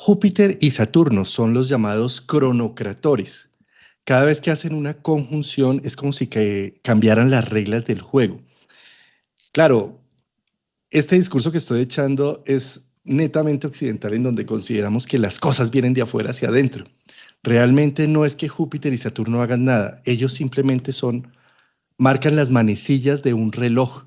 Júpiter y Saturno son los llamados cronocratores. Cada vez que hacen una conjunción es como si cambiaran las reglas del juego. Claro, este discurso que estoy echando es netamente occidental en donde consideramos que las cosas vienen de afuera hacia adentro. Realmente no es que Júpiter y Saturno hagan nada, ellos simplemente marcan las manecillas de un reloj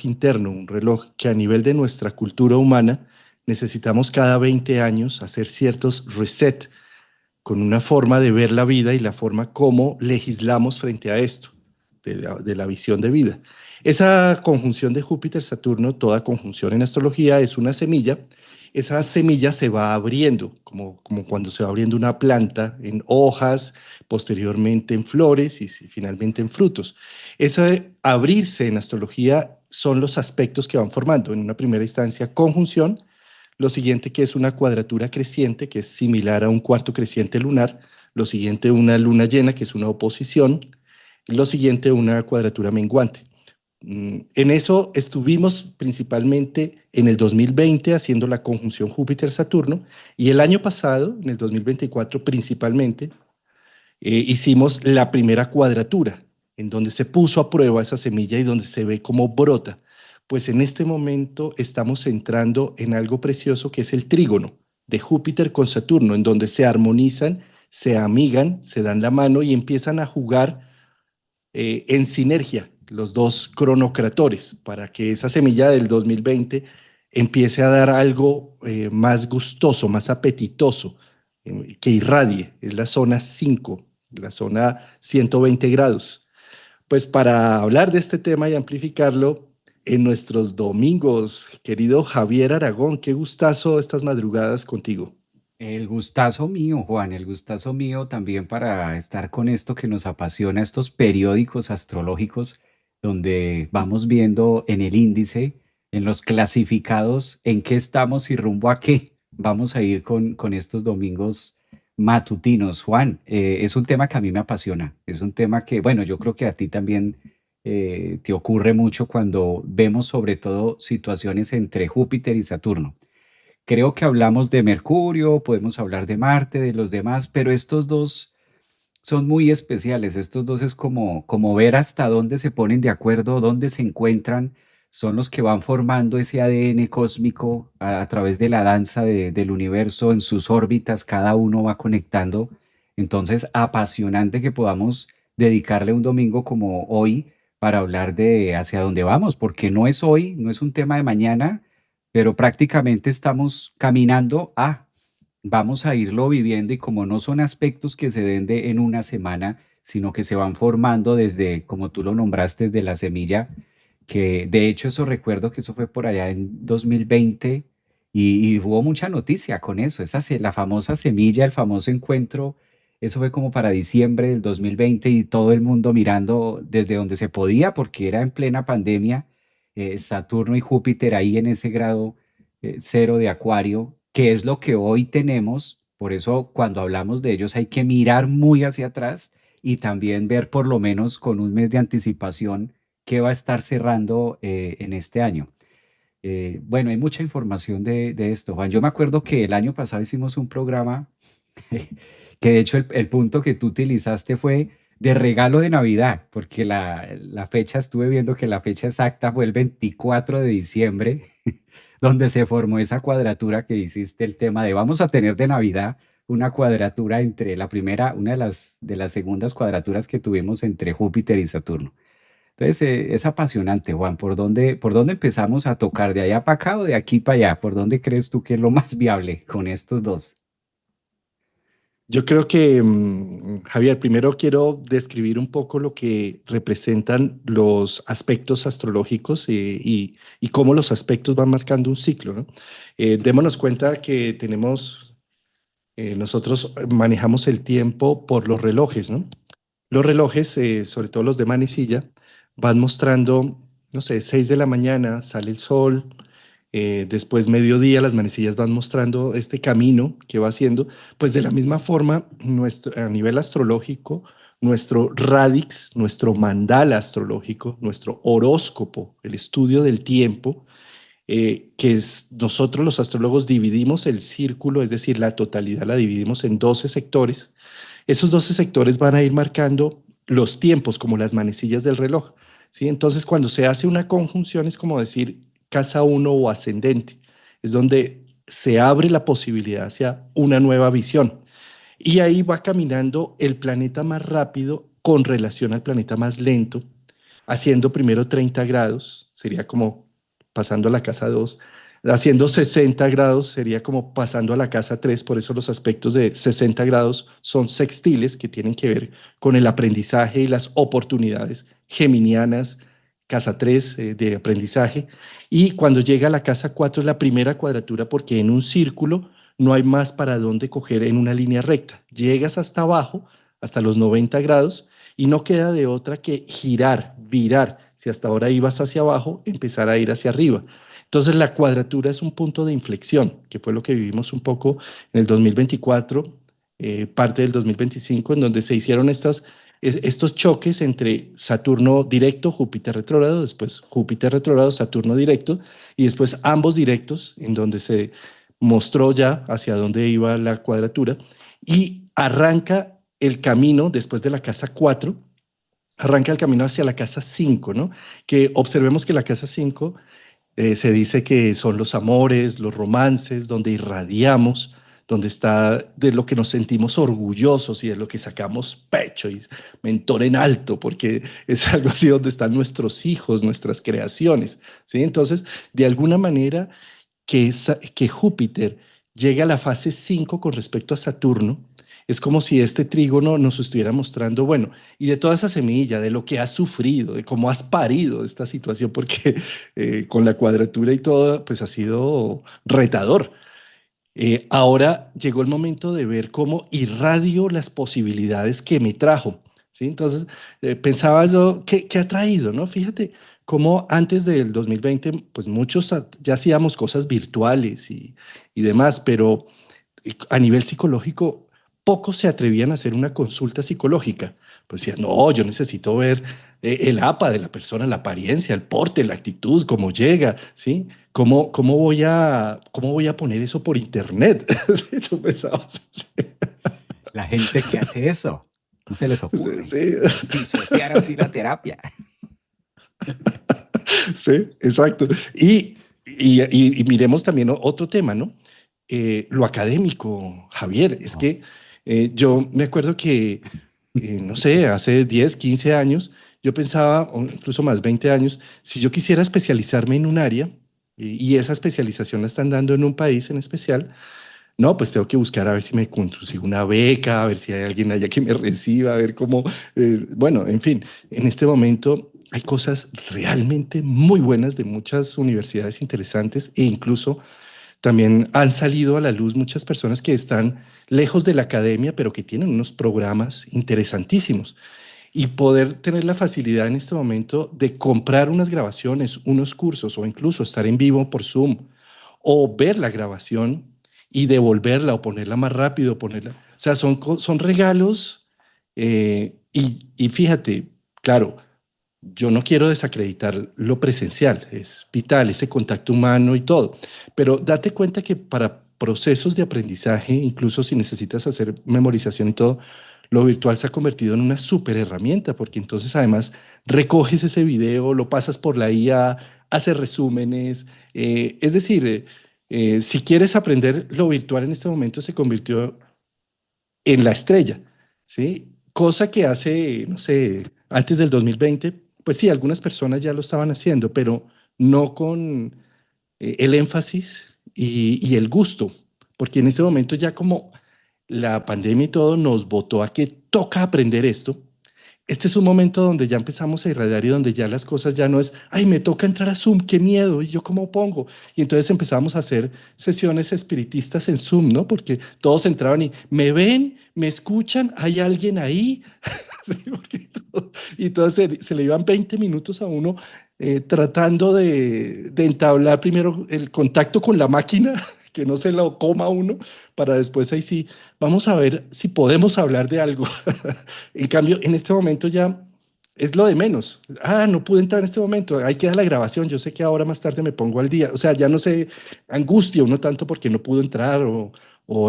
interno, un reloj que a nivel de nuestra cultura humana necesitamos cada 20 años hacer ciertos reset con una forma de ver la vida y la forma como legislamos frente a esto, de la visión de vida. Esa conjunción de Júpiter-Saturno, toda conjunción en astrología, es una semilla. Esa semilla se va abriendo, como cuando se va abriendo una planta en hojas, posteriormente en flores y finalmente en frutos. Ese abrirse en astrología son los aspectos que van formando. En una primera instancia, conjunción, lo siguiente que es una cuadratura creciente, que es similar a un cuarto creciente lunar, lo siguiente una luna llena, que es una oposición, lo siguiente una cuadratura menguante. En eso estuvimos principalmente en el 2020 haciendo la conjunción Júpiter-Saturno y el año pasado, en el 2024 principalmente, hicimos la primera cuadratura, en donde se puso a prueba esa semilla y donde se ve cómo brota. Pues en este momento estamos entrando en algo precioso que es el trígono de Júpiter con Saturno, en donde se armonizan, se amigan, se dan la mano y empiezan a jugar en sinergia los dos cronocratores para que esa semilla del 2020 empiece a dar algo más gustoso, más apetitoso, que irradie. Es la zona 5, la zona 120 grados. Pues para hablar de este tema y amplificarlo en nuestros domingos, querido Javier Aragón, qué gustazo estas madrugadas contigo. El gustazo mío, Juan, el gustazo mío también para estar con esto que nos apasiona, estos periódicos astrológicos, donde vamos viendo en el índice, en los clasificados, en qué estamos y rumbo a qué. Vamos a ir con estos domingos matutinos. Juan, es un tema que a mí me apasiona, es un tema que, bueno, yo creo que a ti también te ocurre mucho cuando vemos sobre todo situaciones entre Júpiter y Saturno. Creo que hablamos de Mercurio, podemos hablar de Marte, de los demás, pero estos dos son muy especiales. Estos dos es como ver hasta dónde se ponen de acuerdo, dónde se encuentran. Son los que van formando ese ADN cósmico a través de la danza del universo en sus órbitas, cada uno va conectando. Entonces, apasionante que podamos dedicarle un domingo como hoy para hablar de hacia dónde vamos, porque no es hoy, no es un tema de mañana, pero prácticamente estamos caminando a vamos a irlo viviendo y como no son aspectos que se den en una semana, sino que se van formando desde, como tú lo nombraste, desde la semilla, que de hecho eso recuerdo que eso fue por allá en 2020 y hubo mucha noticia con eso, la famosa semilla, el famoso encuentro, eso fue como para diciembre del 2020 y todo el mundo mirando desde donde se podía porque era en plena pandemia, Saturno y Júpiter ahí en ese grado cero de Acuario, que es lo que hoy tenemos. Por eso cuando hablamos de ellos hay que mirar muy hacia atrás y también ver por lo menos con un mes de anticipación qué va a estar cerrando en este año. Bueno, hay mucha información de esto, Juan. Yo me acuerdo que el año pasado hicimos un programa que de hecho el punto que tú utilizaste fue de regalo de Navidad, porque la fecha, estuve viendo que la fecha exacta fue el 24 de diciembre, donde se formó esa cuadratura que hiciste el tema de vamos a tener de Navidad una cuadratura entre la primera, una de las segundas cuadraturas que tuvimos entre Júpiter y Saturno. Entonces, es apasionante, Juan. ¿Por dónde empezamos a tocar? ¿De allá para acá o de aquí para allá? ¿Por dónde crees tú que es lo más viable con estos dos? Yo creo que, Javier, primero quiero describir un poco lo que representan los aspectos astrológicos y cómo los aspectos van marcando un ciclo, ¿no? Démonos cuenta que nosotros manejamos el tiempo por los relojes, ¿no? Los relojes, sobre todo los de manecilla, van mostrando, no sé, 6 de la mañana sale el sol, después mediodía las manecillas van mostrando este camino que va haciendo, pues de la misma forma, a nivel astrológico, nuestro radix, nuestro mandala astrológico, nuestro horóscopo, el estudio del tiempo, que es, nosotros los astrólogos dividimos el círculo, es decir, la totalidad la dividimos en 12 sectores. Esos 12 sectores van a ir marcando los tiempos, como las manecillas del reloj, ¿sí? Entonces, cuando se hace una conjunción, es como decir casa uno o ascendente, es donde se abre la posibilidad hacia una nueva visión. Y ahí va caminando el planeta más rápido con relación al planeta más lento, haciendo primero 30 grados, sería como pasando a la casa 2, haciendo 60 grados sería como pasando a la casa 3. Por eso los aspectos de 60 grados son sextiles, que tienen que ver con el aprendizaje y las oportunidades geminianas, casa 3 de aprendizaje, y cuando llega a la casa 4 es la primera cuadratura porque en un círculo no hay más para dónde coger en una línea recta. Llegas hasta abajo, hasta los 90 grados, y no queda de otra que girar, virar. Si hasta ahora ibas hacia abajo, empezar a ir hacia arriba. Entonces la cuadratura es un punto de inflexión, que fue lo que vivimos un poco en el 2024, parte del 2025, en donde se hicieron estos choques entre Saturno directo, Júpiter retrógrado, después Júpiter retrógrado, Saturno directo, y después ambos directos, en donde se mostró ya hacia dónde iba la cuadratura, y arranca el camino después de la casa 4, arranca el camino hacia la casa 5, ¿no? Que observemos que la casa 5 se dice que son los amores, los romances, donde irradiamos, donde está de lo que nos sentimos orgullosos y de lo que sacamos pecho y mentón en alto, porque es algo así donde están nuestros hijos, nuestras creaciones, ¿sí? Entonces, de alguna manera, que Júpiter llegue a la fase 5 con respecto a Saturno, es como si este trígono nos estuviera mostrando, bueno, y de toda esa semilla, de lo que has sufrido, de cómo has parido esta situación, porque con la cuadratura y todo, pues ha sido retador. Ahora llegó el momento de ver cómo irradio las posibilidades que me trajo, ¿sí? Entonces, pensaba yo, ¿qué ha traído, no? Fíjate cómo antes del 2020, pues muchos ya hacíamos cosas virtuales y demás, pero a nivel psicológico, pocos se atrevían a hacer una consulta psicológica. Pues decían, no, yo necesito ver el APA de la persona, la apariencia, el porte, la actitud, cómo llega, ¿sí? ¿Cómo voy a poner eso por internet? ¿Sí? Tú pensabas, La gente que hace eso, no se les ocurre sí, pisotear así la terapia. sí, exacto. Y miremos también otro tema, ¿no? Lo académico, Javier, es Oh, que yo me acuerdo que, no sé, hace 10, 15 años, yo pensaba, o incluso más 20 años, si yo quisiera especializarme en un área y esa especialización la están dando en un país en especial, no, pues tengo que buscar a ver si me consigo una beca, a ver si hay alguien allá que me reciba, a ver cómo, bueno, en fin, en este momento hay cosas realmente muy buenas de muchas universidades interesantes e incluso también han salido a la luz muchas personas que están lejos de la academia, pero que tienen unos programas interesantísimos. Y poder tener la facilidad en este momento de comprar unas grabaciones, unos cursos o incluso estar en vivo por Zoom o ver la grabación y devolverla o ponerla más rápido, ponerla. O sea, son regalos y fíjate, claro, yo no quiero desacreditar lo presencial, es vital, ese contacto humano y todo, pero date cuenta que para procesos de aprendizaje, incluso si necesitas hacer memorización y todo, lo virtual se ha convertido en una súper herramienta, porque entonces además recoges ese video, lo pasas por la IA, haces resúmenes, es decir, si quieres aprender lo virtual en este momento se convirtió en la estrella, ¿sí? Cosa que hace, no sé, antes del 2020, pues sí, algunas personas ya lo estaban haciendo, pero no con el énfasis y el gusto, porque en este momento ya como la pandemia y todo nos botó a que toca aprender esto. Este es un momento donde ya empezamos a irradiar y donde ya las cosas ya no es, ay, me toca entrar a Zoom, qué miedo, ¿y yo cómo pongo? Y entonces empezamos a hacer sesiones espiritistas en Zoom, ¿no? Porque todos entraban y, ¿me ven? ¿Me escuchan? ¿Hay alguien ahí? Sí, y entonces se le iban 20 minutos a uno tratando de entablar primero el contacto con la máquina, que no se lo coma uno, para después ahí sí, vamos a ver si podemos hablar de algo. En cambio, en este momento ya es lo de menos. Ah, no pude entrar en este momento, ahí queda la grabación, yo sé que ahora más tarde me pongo al día. O sea, ya no sé, angustia uno tanto porque no pudo entrar o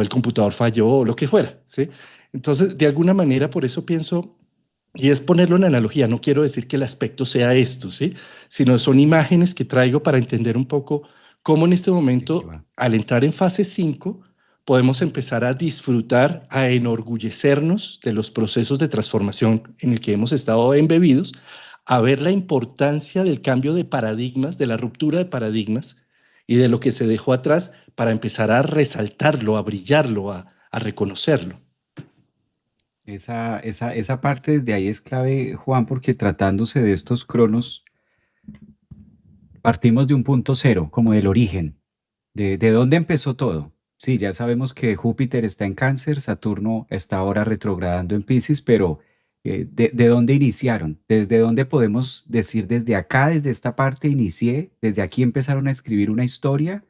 el computador falló o lo que fuera, ¿sí? Entonces, de alguna manera, por eso pienso, y es ponerlo en analogía, no quiero decir que el aspecto sea esto, ¿sí? Sino son imágenes que traigo para entender un poco cómo en este ¿De qué momento, va? al entrar en fase 5 podemos empezar a disfrutar, a enorgullecernos de los procesos de transformación en el que hemos estado embebidos, a ver la importancia del cambio de paradigmas, de la ruptura de paradigmas y de lo que se dejó atrás para empezar a resaltarlo, a brillarlo, a reconocerlo. Esa parte desde ahí es clave, Juan, porque tratándose de estos cronos, partimos de un punto cero, como del origen, de dónde empezó todo. Sí, ya sabemos que Júpiter está en Cáncer, Saturno está ahora retrogradando en Piscis, pero de dónde iniciaron? ¿Desde dónde podemos decir desde acá, desde esta parte inicié, desde aquí empezaron a escribir una historia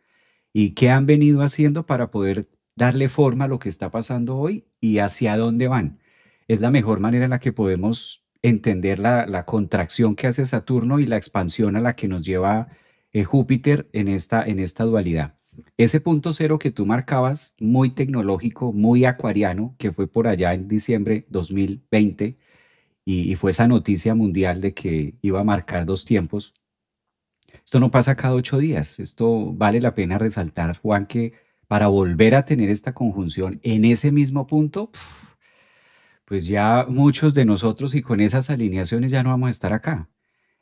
y qué han venido haciendo para poder darle forma a lo que está pasando hoy y hacia dónde van? Es la mejor manera en la que podemos entender la contracción que hace Saturno y la expansión a la que nos lleva Júpiter en esta dualidad. Ese punto cero que tú marcabas, muy tecnológico, muy acuariano, que fue por allá en diciembre 2020 y fue esa noticia mundial de que iba a marcar dos tiempos. Esto no pasa cada 8 días. Esto vale la pena resaltar, Juan, que para volver a tener esta conjunción en ese mismo punto, pues ya muchos de nosotros y con esas alineaciones ya no vamos a estar acá.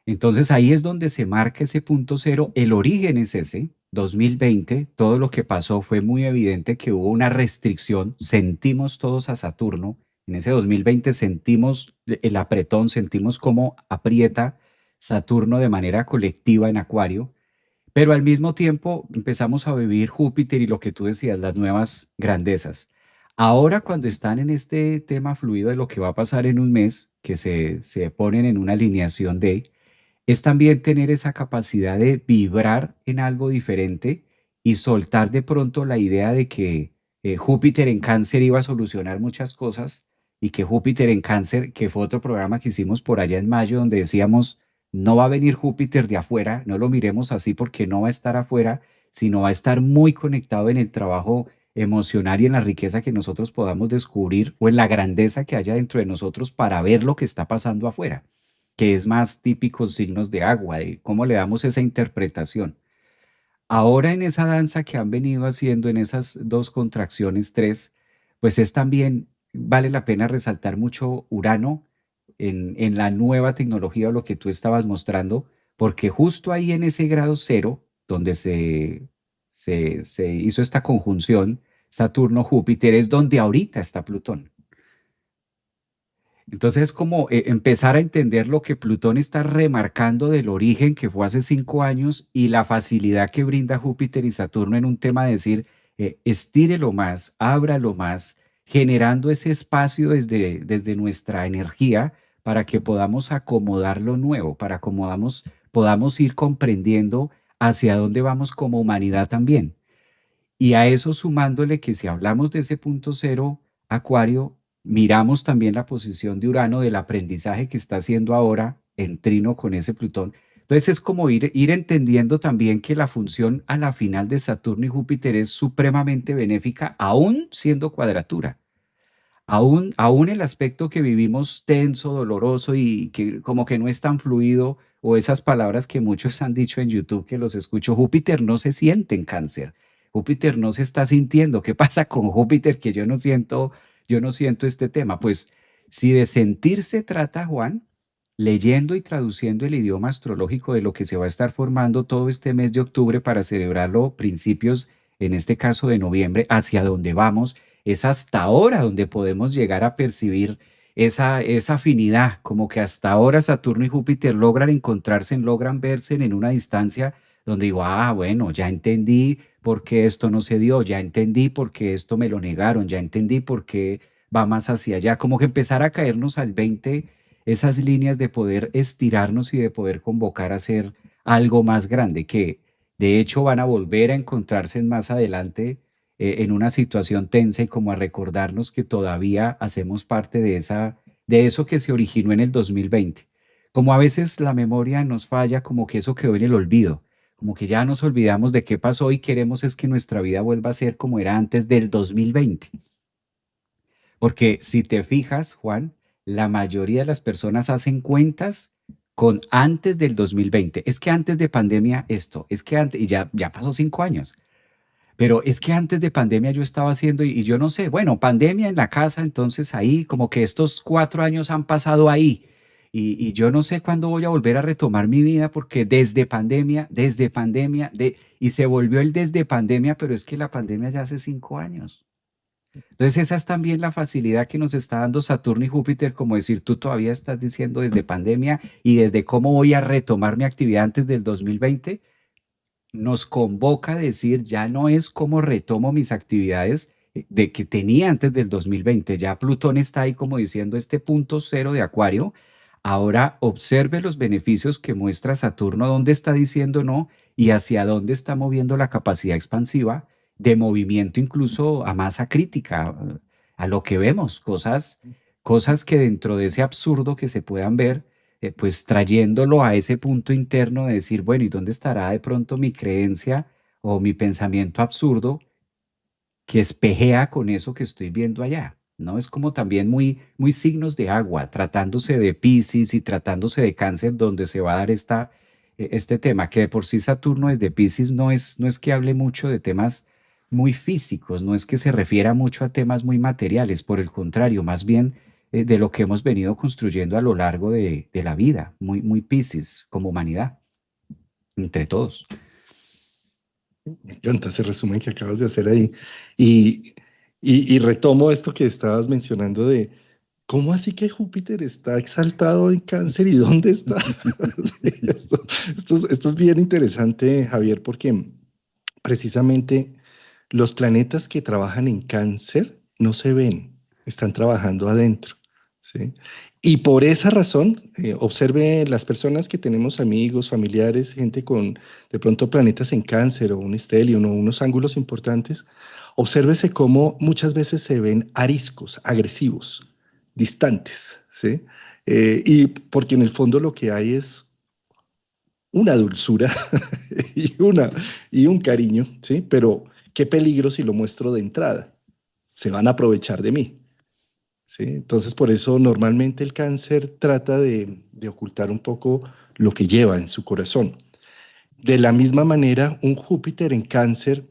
Entonces ahí es donde se marca ese punto cero. El origen es ese, 2020. Todo lo que pasó fue muy evidente que hubo una restricción. Sentimos todos a Saturno. En ese 2020 sentimos el apretón, sentimos cómo aprieta Saturno de manera colectiva en Acuario, pero al mismo tiempo empezamos a vivir Júpiter y lo que tú decías, las nuevas grandezas. Ahora cuando están en este tema fluido de lo que va a pasar en un mes, que se ponen en una alineación de, es también tener esa capacidad de vibrar en algo diferente y soltar de pronto la idea de que Júpiter en Cáncer iba a solucionar muchas cosas y que Júpiter en Cáncer, que fue otro programa que hicimos por allá en mayo, donde decíamos, no va a venir Júpiter de afuera, no lo miremos así porque no va a estar afuera, sino va a estar muy conectado en el trabajo emocional y en la riqueza que nosotros podamos descubrir o en la grandeza que haya dentro de nosotros para ver lo que está pasando afuera, que es más típico signos de agua, de cómo le damos esa interpretación. Ahora en esa danza que han venido haciendo, en esas dos contracciones, tres, pues es también, vale la pena resaltar mucho Urano en la nueva tecnología o lo que tú estabas mostrando, porque justo ahí en ese grado cero, donde se hizo esta conjunción Saturno-Júpiter, es donde ahorita está Plutón. Entonces es como empezar a entender lo que Plutón está remarcando del origen que fue hace 5 años y la facilidad que brinda Júpiter y Saturno en un tema de decir, estírelo más, ábralo más, generando ese espacio desde nuestra energía para que podamos acomodar lo nuevo, para que podamos ir comprendiendo hacia dónde vamos como humanidad también. Y a eso sumándole que si hablamos de ese punto cero, Acuario, miramos también la posición de Urano del aprendizaje que está haciendo ahora en trino con ese Plutón. Entonces es como ir entendiendo también que la función a la final de Saturno y Júpiter es supremamente benéfica, aún siendo cuadratura. Aún el aspecto que vivimos tenso, doloroso y que como que no es tan fluido, o esas palabras que muchos han dicho en YouTube que los escucho, Júpiter no se siente en Cáncer, Júpiter no se está sintiendo. ¿Qué pasa con Júpiter que yo no siento este tema? Pues si de sentir se trata, Juan, leyendo y traduciendo el idioma astrológico de lo que se va a estar formando todo este mes de octubre para celebrarlo principios, en este caso de noviembre, hacia donde vamos, es hasta ahora donde podemos llegar a percibir esa afinidad, como que hasta ahora Saturno y Júpiter logran encontrarse, logran verse en una distancia donde digo, bueno, ya entendí por qué esto no se dio, ya entendí por qué esto me lo negaron, ya entendí por qué va más hacia allá, como que empezar a caernos al 20 esas líneas de poder estirarnos y de poder convocar a hacer algo más grande, que de hecho van a volver a encontrarse más adelante en una situación tensa y como a recordarnos que todavía hacemos parte de eso que se originó en el 2020. como a veces la memoria nos falla, como que eso quedó en el olvido, como que ya nos olvidamos de qué pasó y queremos es que nuestra vida vuelva a ser como era antes del 2020. Porque si te fijas, Juan, la mayoría de las personas hacen cuentas con antes del 2020. Es que antes de pandemia esto, es que antes, y ya pasó 5 años. Pero es que antes de pandemia yo estaba haciendo, y yo no sé, bueno, pandemia en la casa, entonces ahí como que estos 4 años han pasado ahí. Y yo no sé cuándo voy a volver a retomar mi vida porque desde pandemia, y se volvió el desde pandemia, pero es que la pandemia ya hace 5 años. Entonces esa es también la facilidad que nos está dando Saturno y Júpiter, como decir, tú todavía estás diciendo desde pandemia y desde cómo voy a retomar mi actividad antes del 2020 nos convoca a decir, ya no es como retomo mis actividades de que tenía antes del 2020. Ya Plutón está ahí como diciendo este punto cero de Acuario. Ahora observe los beneficios que muestra Saturno, dónde está diciendo no y hacia dónde está moviendo la capacidad expansiva de movimiento incluso a masa crítica, a lo que vemos, cosas que dentro de ese absurdo que se puedan ver, pues trayéndolo a ese punto interno de decir, bueno, ¿y dónde estará de pronto mi creencia o mi pensamiento absurdo que espejea con eso que estoy viendo allá? ¿No? Es como también muy signos de agua, tratándose de Piscis y tratándose de Cáncer, donde se va a dar este tema, que de por sí Saturno desde Piscis no es que hable mucho de temas muy físicos, no es que se refiera mucho a temas muy materiales, por el contrario, más bien de lo que hemos venido construyendo a lo largo de la vida, muy Piscis como humanidad, entre todos. Me encanta ese resumen que acabas de hacer ahí. Y, y retomo esto que estabas mencionando de cómo así que Júpiter está exaltado en Cáncer y dónde está. Sí, esto es bien interesante, Javier, porque precisamente los planetas que trabajan en Cáncer no se ven, están trabajando adentro, ¿sí? Y por esa razón, observe las personas que tenemos amigos, familiares, gente con de pronto planetas en Cáncer o un stellium o unos ángulos importantes, obsérvese cómo muchas veces se ven ariscos, agresivos, distantes, ¿sí? Y porque en el fondo lo que hay es una dulzura y, y un cariño, ¿sí? Pero qué peligro si lo muestro de entrada. Se van a aprovechar de mí, ¿sí? Entonces, por eso normalmente el cáncer trata de ocultar un poco lo que lleva en su corazón. De la misma manera, un Júpiter en cáncer,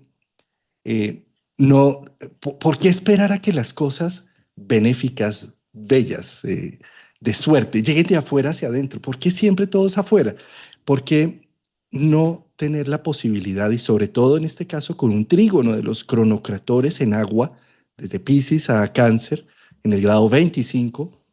eh, no, ¿por qué esperar a que las cosas benéficas, bellas, de suerte, lleguen de afuera hacia adentro? ¿Por qué siempre todo es afuera? ¿Por qué no tener la posibilidad, y sobre todo en este caso con un trígono de los cronocratores en agua, desde Piscis a Cáncer, en el grado 25,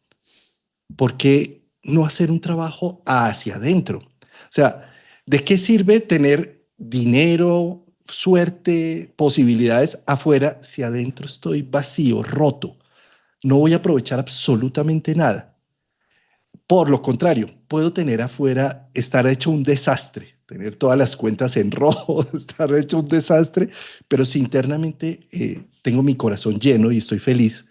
¿por qué no hacer un trabajo hacia adentro? O sea, ¿de qué sirve tener dinero, suerte, posibilidades afuera si adentro estoy vacío, roto? No voy a aprovechar absolutamente nada. Por lo contrario, puedo tener afuera, estar hecho un desastre, tener todas las cuentas en rojo, estar hecho un desastre, pero si internamente tengo mi corazón lleno y estoy feliz,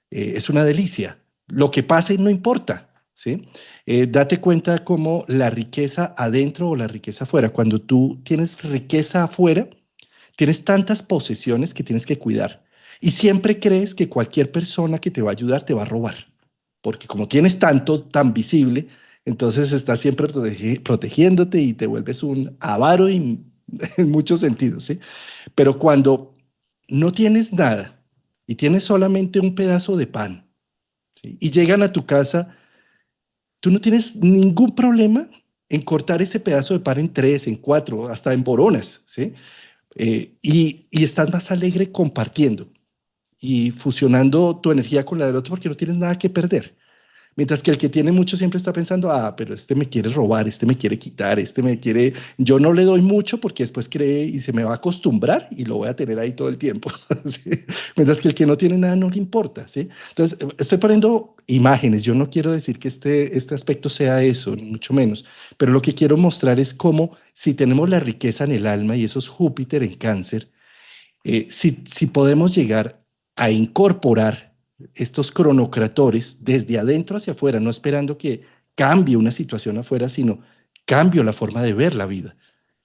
es una delicia. Lo que pase no importa, ¿sí? Date cuenta cómo la riqueza adentro o la riqueza afuera, cuando tú tienes riqueza afuera, tienes tantas posesiones que tienes que cuidar y siempre crees que cualquier persona que te va a ayudar te va a robar, porque como tienes tanto, tan visible, entonces estás siempre protegiéndote y te vuelves un avaro en muchos sentidos, ¿sí? Pero cuando no tienes nada y tienes solamente un pedazo de pan, ¿sí? Y llegan a tu casa, tú no tienes ningún problema en cortar ese pedazo de pan en tres, en cuatro, hasta en boronas, ¿sí? Y estás más alegre compartiendo y fusionando tu energía con la del otro porque no tienes nada que perder. Mientras que el que tiene mucho siempre está pensando, ah, pero este me quiere robar, este me quiere quitar, este me quiere, yo no le doy mucho porque después cree y se me va a acostumbrar y lo voy a tener ahí todo el tiempo. ¿Sí? Mientras que el que no tiene nada no le importa, ¿sí? Entonces, estoy poniendo imágenes, yo no quiero decir que este aspecto sea eso, ni mucho menos, pero lo que quiero mostrar es cómo si tenemos la riqueza en el alma y eso es Júpiter en cáncer, si podemos llegar a incorporar estos cronocratores desde adentro hacia afuera, no esperando que cambie una situación afuera, sino cambio la forma de ver la vida.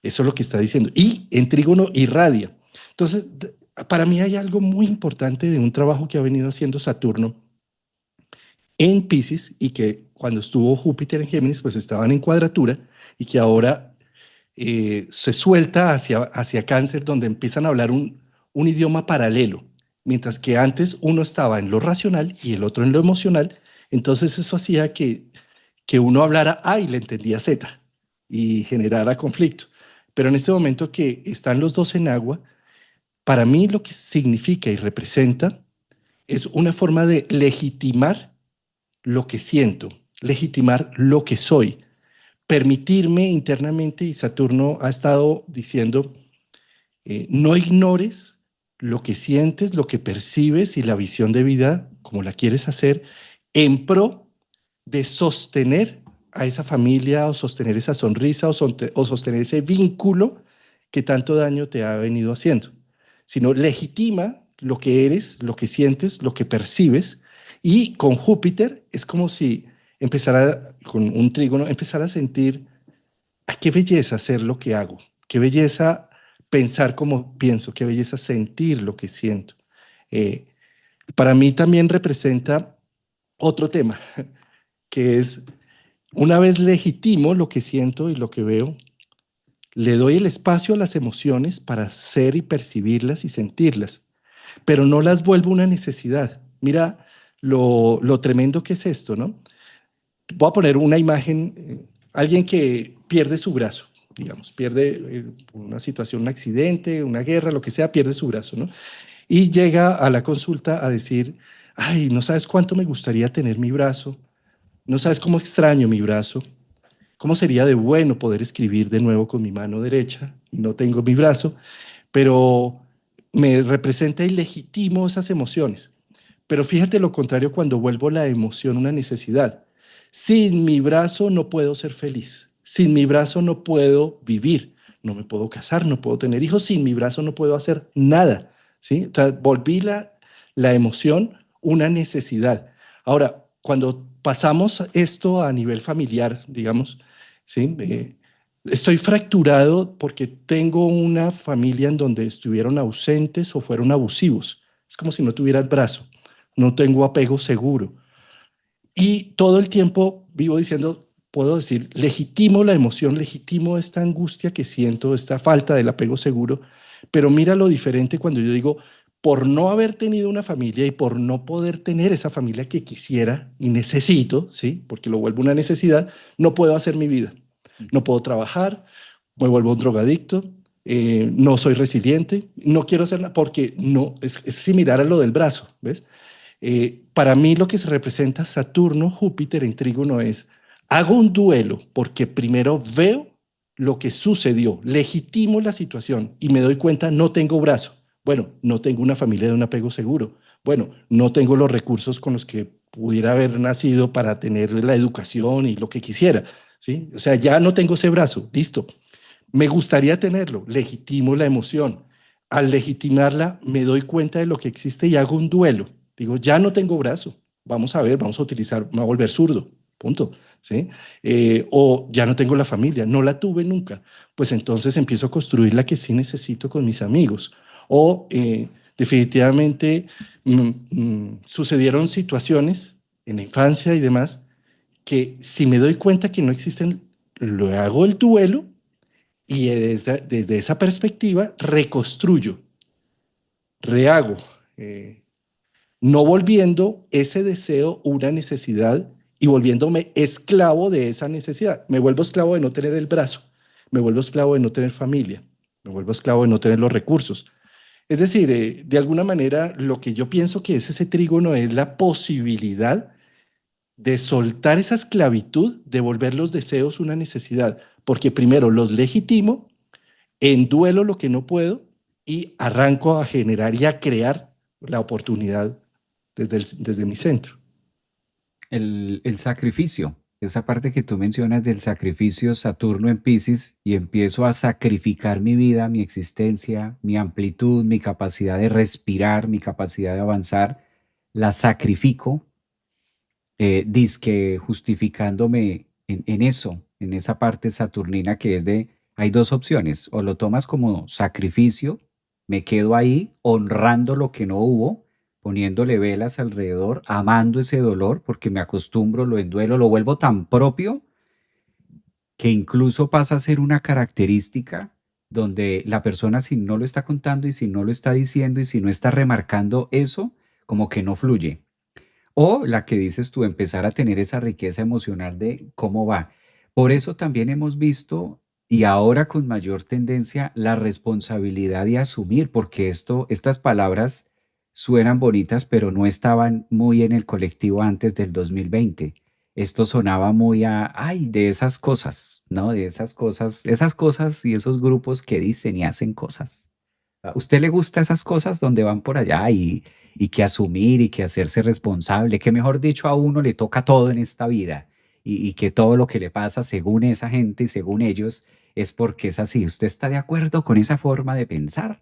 Eso es lo que está diciendo. Y en trígono irradia. Entonces, para mí hay algo muy importante de un trabajo que ha venido haciendo Saturno en Pisces y que cuando estuvo Júpiter en Géminis, pues estaban en cuadratura y que ahora se suelta hacia Cáncer, donde empiezan a hablar un idioma paralelo, mientras que antes uno estaba en lo racional y el otro en lo emocional, entonces eso hacía que uno hablara A y le entendía Z y generara conflicto. Pero en este momento que están los dos en agua, para mí lo que significa y representa es una forma de legitimar lo que siento, legitimar lo que soy, permitirme internamente, y Saturno ha estado diciendo, no ignores lo que sientes, lo que percibes y la visión de vida como la quieres hacer en pro de sostener a esa familia o sostener esa sonrisa o sostener ese vínculo que tanto daño te ha venido haciendo, sino legitima lo que eres, lo que sientes, lo que percibes y con Júpiter es como si empezara con un trígono, empezar a sentir qué belleza hacer lo que hago, qué belleza pensar como pienso, qué belleza sentir lo que siento. Eh, para mí también representa otro tema, que es una vez legitimo lo que siento y lo que veo, le doy el espacio a las emociones para ser y percibirlas y sentirlas, pero no las vuelvo una necesidad. Mira lo tremendo que es esto, ¿no? Voy a poner una imagen, alguien que pierde su brazo, digamos, pierde una situación, un accidente, una guerra, lo que sea, pierde su brazo, ¿no? Y llega a la consulta a decir, ay, no sabes cuánto me gustaría tener mi brazo, no sabes cómo extraño mi brazo, cómo sería de bueno poder escribir de nuevo con mi mano derecha y no tengo mi brazo, pero me representa y legitimo esas emociones. Pero fíjate lo contrario cuando vuelvo la emoción una necesidad. Sin mi brazo no puedo ser feliz. Sin mi brazo no puedo vivir. No me puedo casar, no puedo tener hijos. Sin mi brazo no puedo hacer nada. ¿Sí? O sea, volví la emoción una necesidad. Ahora, cuando pasamos esto a nivel familiar, digamos, ¿sí? Estoy fracturado porque tengo una familia en donde estuvieron ausentes o fueron abusivos. Es como si no tuviera el brazo. No tengo apego seguro. Y todo el tiempo vivo diciendo, puedo decir, legitimo la emoción, legitimo esta angustia que siento, esta falta del apego seguro, pero mira lo diferente cuando yo digo, por no haber tenido una familia y por no poder tener esa familia que quisiera y necesito, ¿sí? Porque lo vuelvo una necesidad, no puedo hacer mi vida. No puedo trabajar, me vuelvo un drogadicto, no soy resiliente, no quiero hacer nada porque no, es similar a lo del brazo, ¿ves? Para mí lo que se representa Saturno, Júpiter en trígono es, hago un duelo porque primero veo lo que sucedió, legitimo la situación y me doy cuenta, no tengo brazo. Bueno, no tengo una familia de un apego seguro. Bueno, no tengo los recursos con los que pudiera haber nacido para tener la educación y lo que quisiera, ¿sí? O sea, ya no tengo ese brazo, listo. Me gustaría tenerlo, legitimo la emoción. Al legitimarla, me doy cuenta de lo que existe y hago un duelo. Digo, ya no tengo brazo, vamos a ver, vamos a utilizar, me voy a volver zurdo, punto. ¿Sí? O ya no tengo la familia, no la tuve nunca. Pues entonces empiezo a construir la que sí necesito con mis amigos. O definitivamente sucedieron situaciones en la infancia y demás que si me doy cuenta que no existen, lo hago el duelo y desde esa perspectiva reconstruyo, rehago, eh, no volviendo ese deseo una necesidad y volviéndome esclavo de esa necesidad. Me vuelvo esclavo de no tener el brazo, me vuelvo esclavo de no tener familia, me vuelvo esclavo de no tener los recursos. Es decir, de alguna manera lo que yo pienso que es ese trígono es la posibilidad de soltar esa esclavitud, de volver los deseos una necesidad, porque primero los legitimo, en duelo lo que no puedo y arranco a generar y a crear la oportunidad desde mi centro. El sacrificio, esa parte que tú mencionas del sacrificio Saturno en Piscis y empiezo a sacrificar mi vida, mi existencia, mi amplitud, mi capacidad de respirar, mi capacidad de avanzar, la sacrifico dizque justificándome en eso, en esa parte saturnina que es de, hay dos opciones, o lo tomas como sacrificio, me quedo ahí honrando lo que no hubo, poniéndole velas alrededor, amando ese dolor, porque me acostumbro, lo enduelo, lo vuelvo tan propio que incluso pasa a ser una característica donde la persona si no lo está contando y si no lo está diciendo y si no está remarcando eso, como que no fluye. O la que dices tú, empezar a tener esa riqueza emocional de cómo va. Por eso también hemos visto, y ahora con mayor tendencia, la responsabilidad de asumir, porque estas palabras suenan bonitas, pero no estaban muy en el colectivo antes del 2020. Esto sonaba muy ay, de esas cosas, ¿no? De esas cosas y esos grupos que dicen y hacen cosas. ¿A usted le gusta esas cosas donde van por allá y que asumir y que hacerse responsable, que mejor dicho a uno le toca todo en esta vida y que todo lo que le pasa según esa gente y según ellos es porque es así? ¿Usted está de acuerdo con esa forma de pensar?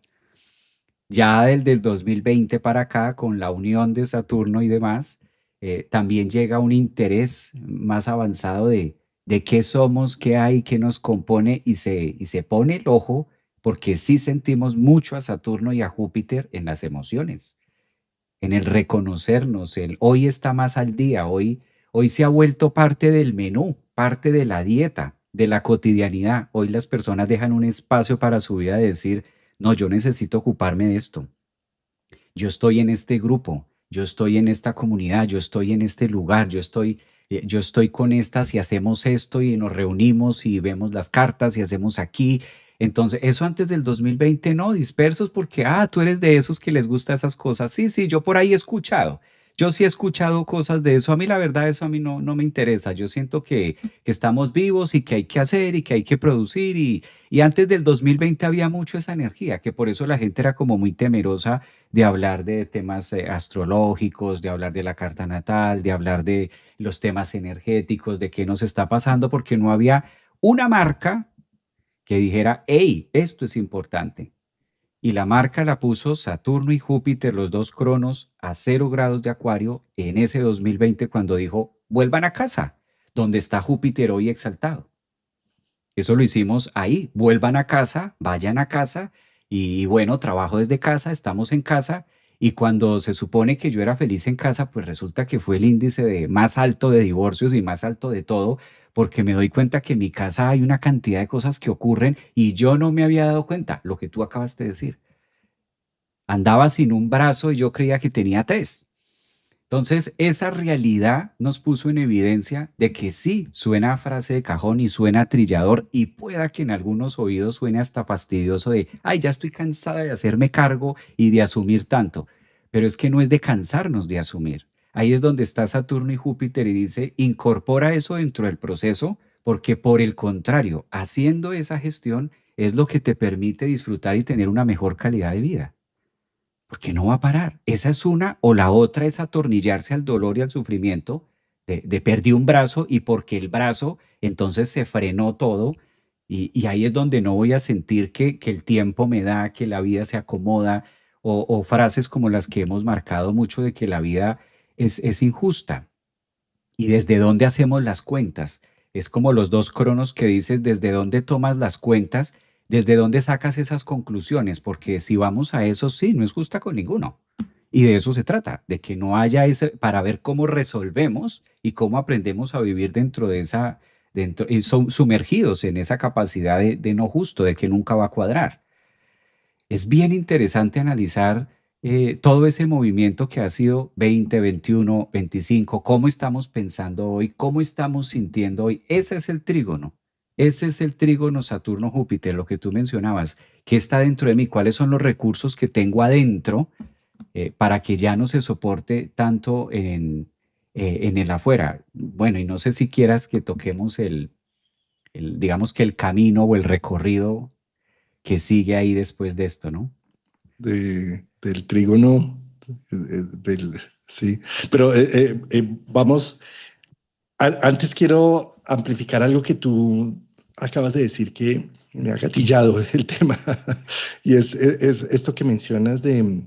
Ya del 2020 para acá, con la unión de Saturno y demás, también llega un interés más avanzado de qué somos, qué hay, qué nos compone y se pone el ojo porque sí sentimos mucho a Saturno y a Júpiter en las emociones, en el reconocernos, el hoy está más al día, hoy se ha vuelto parte del menú, parte de la dieta, de la cotidianidad. Hoy las personas dejan un espacio para su vida de decir, no, yo necesito ocuparme de esto, yo estoy en este grupo, yo estoy en esta comunidad, yo estoy en este lugar, yo estoy con estas y hacemos esto y nos reunimos y vemos las cartas y hacemos aquí. Entonces, eso antes del 2020 no, dispersos porque, tú eres de esos que les gusta esas cosas. Sí, sí, yo por ahí he escuchado. Yo sí he escuchado cosas de eso. A mí la verdad eso a mí no me interesa. Yo siento que estamos vivos y que hay que hacer y que hay que producir y antes del 2020 había mucho esa energía, que por eso la gente era como muy temerosa de hablar de temas astrológicos, de hablar de la carta natal, de hablar de los temas energéticos, de qué nos está pasando, porque no había una marca que dijera, hey, esto es importante. Y la marca la puso Saturno y Júpiter, los dos cronos, a 0 grados de Acuario en ese 2020 cuando dijo, vuelvan a casa, donde está Júpiter hoy exaltado. Eso lo hicimos ahí. Vuelvan a casa, vayan a casa y bueno, trabajo desde casa, estamos en casa y cuando se supone que yo era feliz en casa, pues resulta que fue el índice de más alto de divorcios y más alto de todo, porque me doy cuenta que en mi casa hay una cantidad de cosas que ocurren y yo no me había dado cuenta, lo que tú acabas de decir. Andaba sin un brazo y yo creía que tenía tres. Entonces, esa realidad nos puso en evidencia de que sí, suena a frase de cajón y suena a trillador y pueda que en algunos oídos suene hasta fastidioso de, ay, ya estoy cansada de hacerme cargo y de asumir tanto. Pero es que no es de cansarnos de asumir. Ahí es donde está Saturno y Júpiter y dice, incorpora eso dentro del proceso porque por el contrario, haciendo esa gestión es lo que te permite disfrutar y tener una mejor calidad de vida porque no va a parar. Esa es una, o la otra es atornillarse al dolor y al sufrimiento de perdí un brazo y porque el brazo entonces se frenó todo y ahí es donde no voy a sentir que el tiempo me da, que la vida se acomoda o frases como las que hemos marcado mucho de que la vida es injusta y desde dónde hacemos las cuentas. Es como los dos cronos que dices, desde dónde tomas las cuentas, desde dónde sacas esas conclusiones, porque si vamos a eso, sí, no es justa con ninguno. Y de eso se trata, de que no haya ese, para ver cómo resolvemos y cómo aprendemos a vivir dentro de esa, dentro, y son sumergidos en esa capacidad de no justo, de que nunca va a cuadrar. Es bien interesante analizar todo ese movimiento que ha sido 20, 21, 25, cómo estamos pensando hoy, cómo estamos sintiendo hoy. Ese es el trígono. Ese es el trígono Saturno-Júpiter, lo que tú mencionabas. ¿Qué está dentro de mí? ¿Cuáles son los recursos que tengo adentro para que ya no se soporte tanto en el afuera? Bueno, y no sé si quieras que toquemos digamos que el camino o el recorrido que sigue ahí después de esto, ¿no? Del trígono, sí. Pero vamos, antes quiero amplificar algo que tú acabas de decir que me ha gatillado el tema, y es esto que mencionas de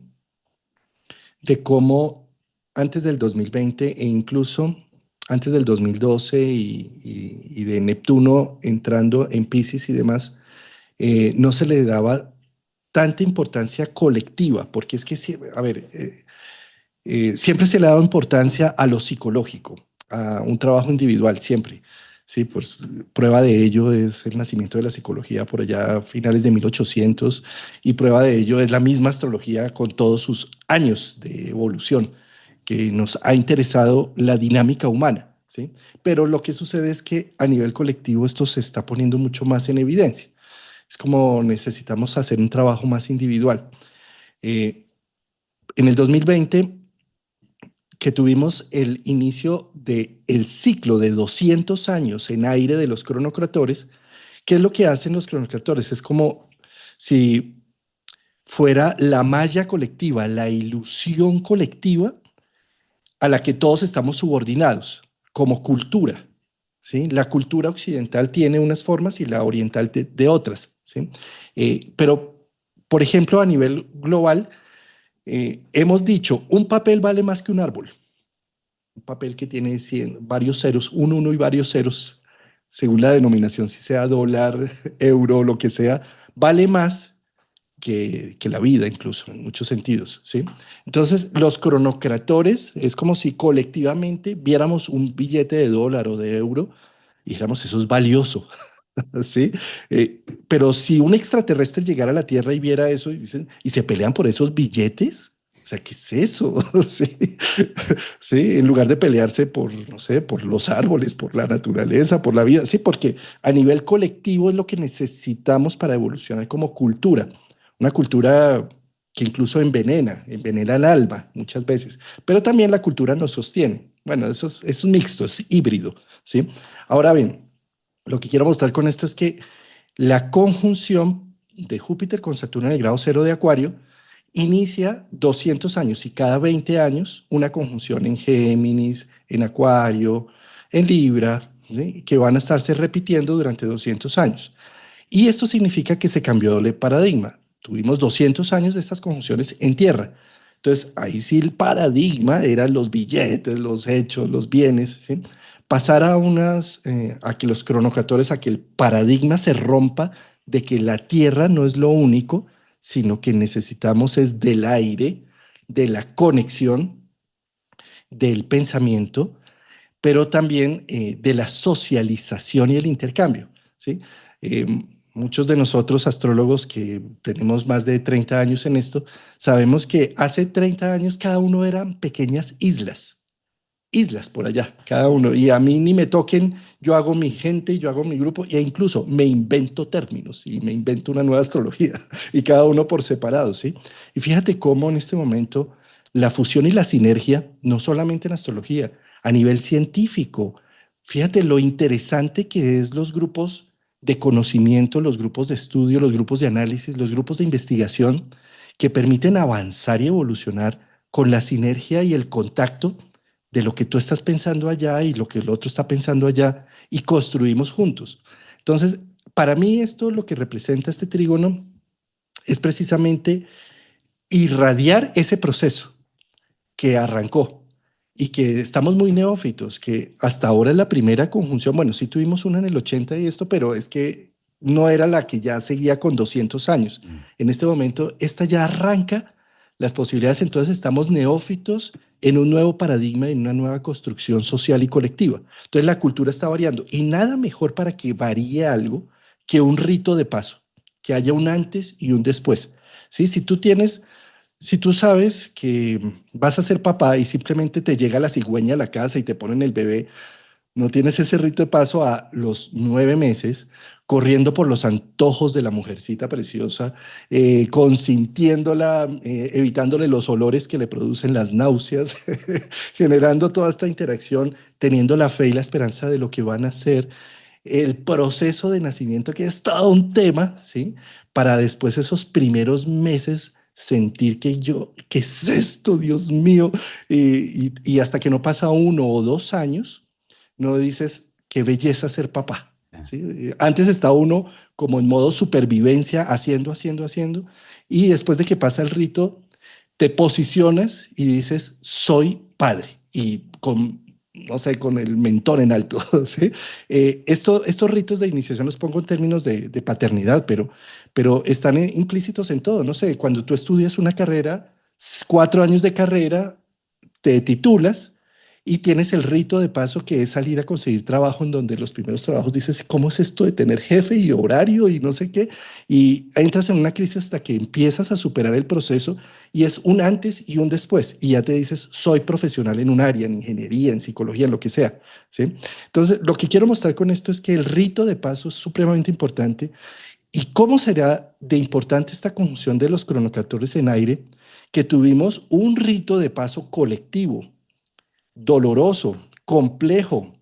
cómo antes del 2020 e incluso antes del 2012 y de Neptuno entrando en Piscis y demás, no se le daba tanta importancia colectiva, porque es que, a ver, siempre se le ha dado importancia a lo psicológico, a un trabajo individual, siempre. Sí, pues prueba de ello es el nacimiento de la psicología por allá a finales de 1800 y prueba de ello es la misma astrología con todos sus años de evolución que nos ha interesado la dinámica humana, ¿sí? Pero lo que sucede es que a nivel colectivo esto se está poniendo mucho más en evidencia. Es como necesitamos hacer un trabajo más individual. Eh, en el 2020 que tuvimos el inicio del ciclo de 200 años en aire de los cronocratores. ¿Qué es lo que hacen los cronocratores? Es como si fuera la malla colectiva, la ilusión colectiva a la que todos estamos subordinados como cultura. ¿Sí? La cultura occidental tiene unas formas y la oriental de otras. ¿Sí? Pero, por ejemplo, a nivel global, hemos dicho, un papel vale más que un árbol. Un papel que tiene varios ceros, un uno y varios ceros, según la denominación, si sea dólar, euro, lo que sea, vale más que la vida, incluso, en muchos sentidos, ¿sí? Entonces, los cronocratores es como si colectivamente viéramos un billete de dólar o de euro y dijéramos, eso es valioso, ¿sí? Pero si un extraterrestre llegara a la Tierra y viera eso y, dicen, y se pelean por esos billetes, o sea, ¿qué es eso? ¿Sí? ¿Sí? En lugar de pelearse por, no sé, por los árboles, por la naturaleza, por la vida, sí, porque a nivel colectivo es lo que necesitamos para evolucionar como cultura, una cultura que incluso envenena el alma muchas veces, pero también la cultura nos sostiene. Bueno, eso es mixto, es híbrido, ¿sí? Ahora bien, lo que quiero mostrar con esto es que la conjunción de Júpiter con Saturno en el grado cero de Acuario inicia 200 años y cada 20 años una conjunción en Géminis, en Acuario, en Libra, ¿sí? Que van a estarse repitiendo durante 200 años. Y esto significa que se cambió el paradigma. Tuvimos 200 años de estas conjunciones en tierra. Entonces, ahí sí el paradigma eran los billetes, los hechos, los bienes, ¿sí? Pasar a que los cronocatores, a que el paradigma se rompa de que la tierra no es lo único, sino que necesitamos es del aire, de la conexión, del pensamiento, pero también de la socialización y el intercambio, ¿sí? Eh, Muchos de nosotros, astrólogos que tenemos más de 30 años en esto, sabemos que hace 30 años cada uno eran pequeñas islas por allá, cada uno. Y a mí ni me toquen, yo hago mi gente, yo hago mi grupo, e incluso me invento términos y me invento una nueva astrología, y cada uno por separado, ¿sí? Y fíjate cómo en este momento la fusión y la sinergia, no solamente en astrología, a nivel científico, fíjate lo interesante que es los grupos de conocimiento, los grupos de estudio, los grupos de análisis, los grupos de investigación que permiten avanzar y evolucionar con la sinergia y el contacto de lo que tú estás pensando allá y lo que el otro está pensando allá y construimos juntos. Entonces, para mí esto lo que representa este trígono es precisamente irradiar ese proceso que arrancó y que estamos muy neófitos, que hasta ahora es la primera conjunción, bueno, sí tuvimos una en el 80 y esto, pero es que no era la que ya seguía con 200 años. Mm. En este momento, esta ya arranca las posibilidades, entonces estamos neófitos en un nuevo paradigma, en una nueva construcción social y colectiva. Entonces la cultura está variando y nada mejor para que varíe algo que un rito de paso, que haya un antes y un después. ¿Sí? Si tú sabes que vas a ser papá y simplemente te llega la cigüeña a la casa y te ponen el bebé, no tienes ese rito de paso a los 9 meses, corriendo por los antojos de la mujercita preciosa, consintiéndola, evitándole los olores que le producen las náuseas, generando toda esta interacción, teniendo la fe y la esperanza de lo que van a hacer, el proceso de nacimiento, que es todo un tema, ¿sí? Para después esos primeros meses sentir que ¿qué es esto, Dios mío? Y hasta que no pasa 1 o 2 años, no dices, qué belleza ser papá. Ah, ¿Sí? Antes está uno como en modo supervivencia, haciendo, y después de que pasa el rito, te posicionas y dices, soy padre. Y con no sé, con el mentón en alto, ¿sí? Estos ritos de iniciación los pongo en términos de paternidad, pero están implícitos en todo, no sé, cuando tú estudias una carrera, 4 años de carrera, te titulas y tienes el rito de paso que es salir a conseguir trabajo en donde los primeros trabajos dices, ¿cómo es esto de tener jefe y horario y no sé qué? Y entras en una crisis hasta que empiezas a superar el proceso y es un antes y un después y ya te dices, soy profesional en un área, en ingeniería, en psicología, en lo que sea, ¿sí? Entonces, lo que quiero mostrar con esto es que el rito de paso es supremamente importante. ¿Y cómo será de importante esta conjunción de los cronocaptores en aire que tuvimos un rito de paso colectivo, doloroso, complejo,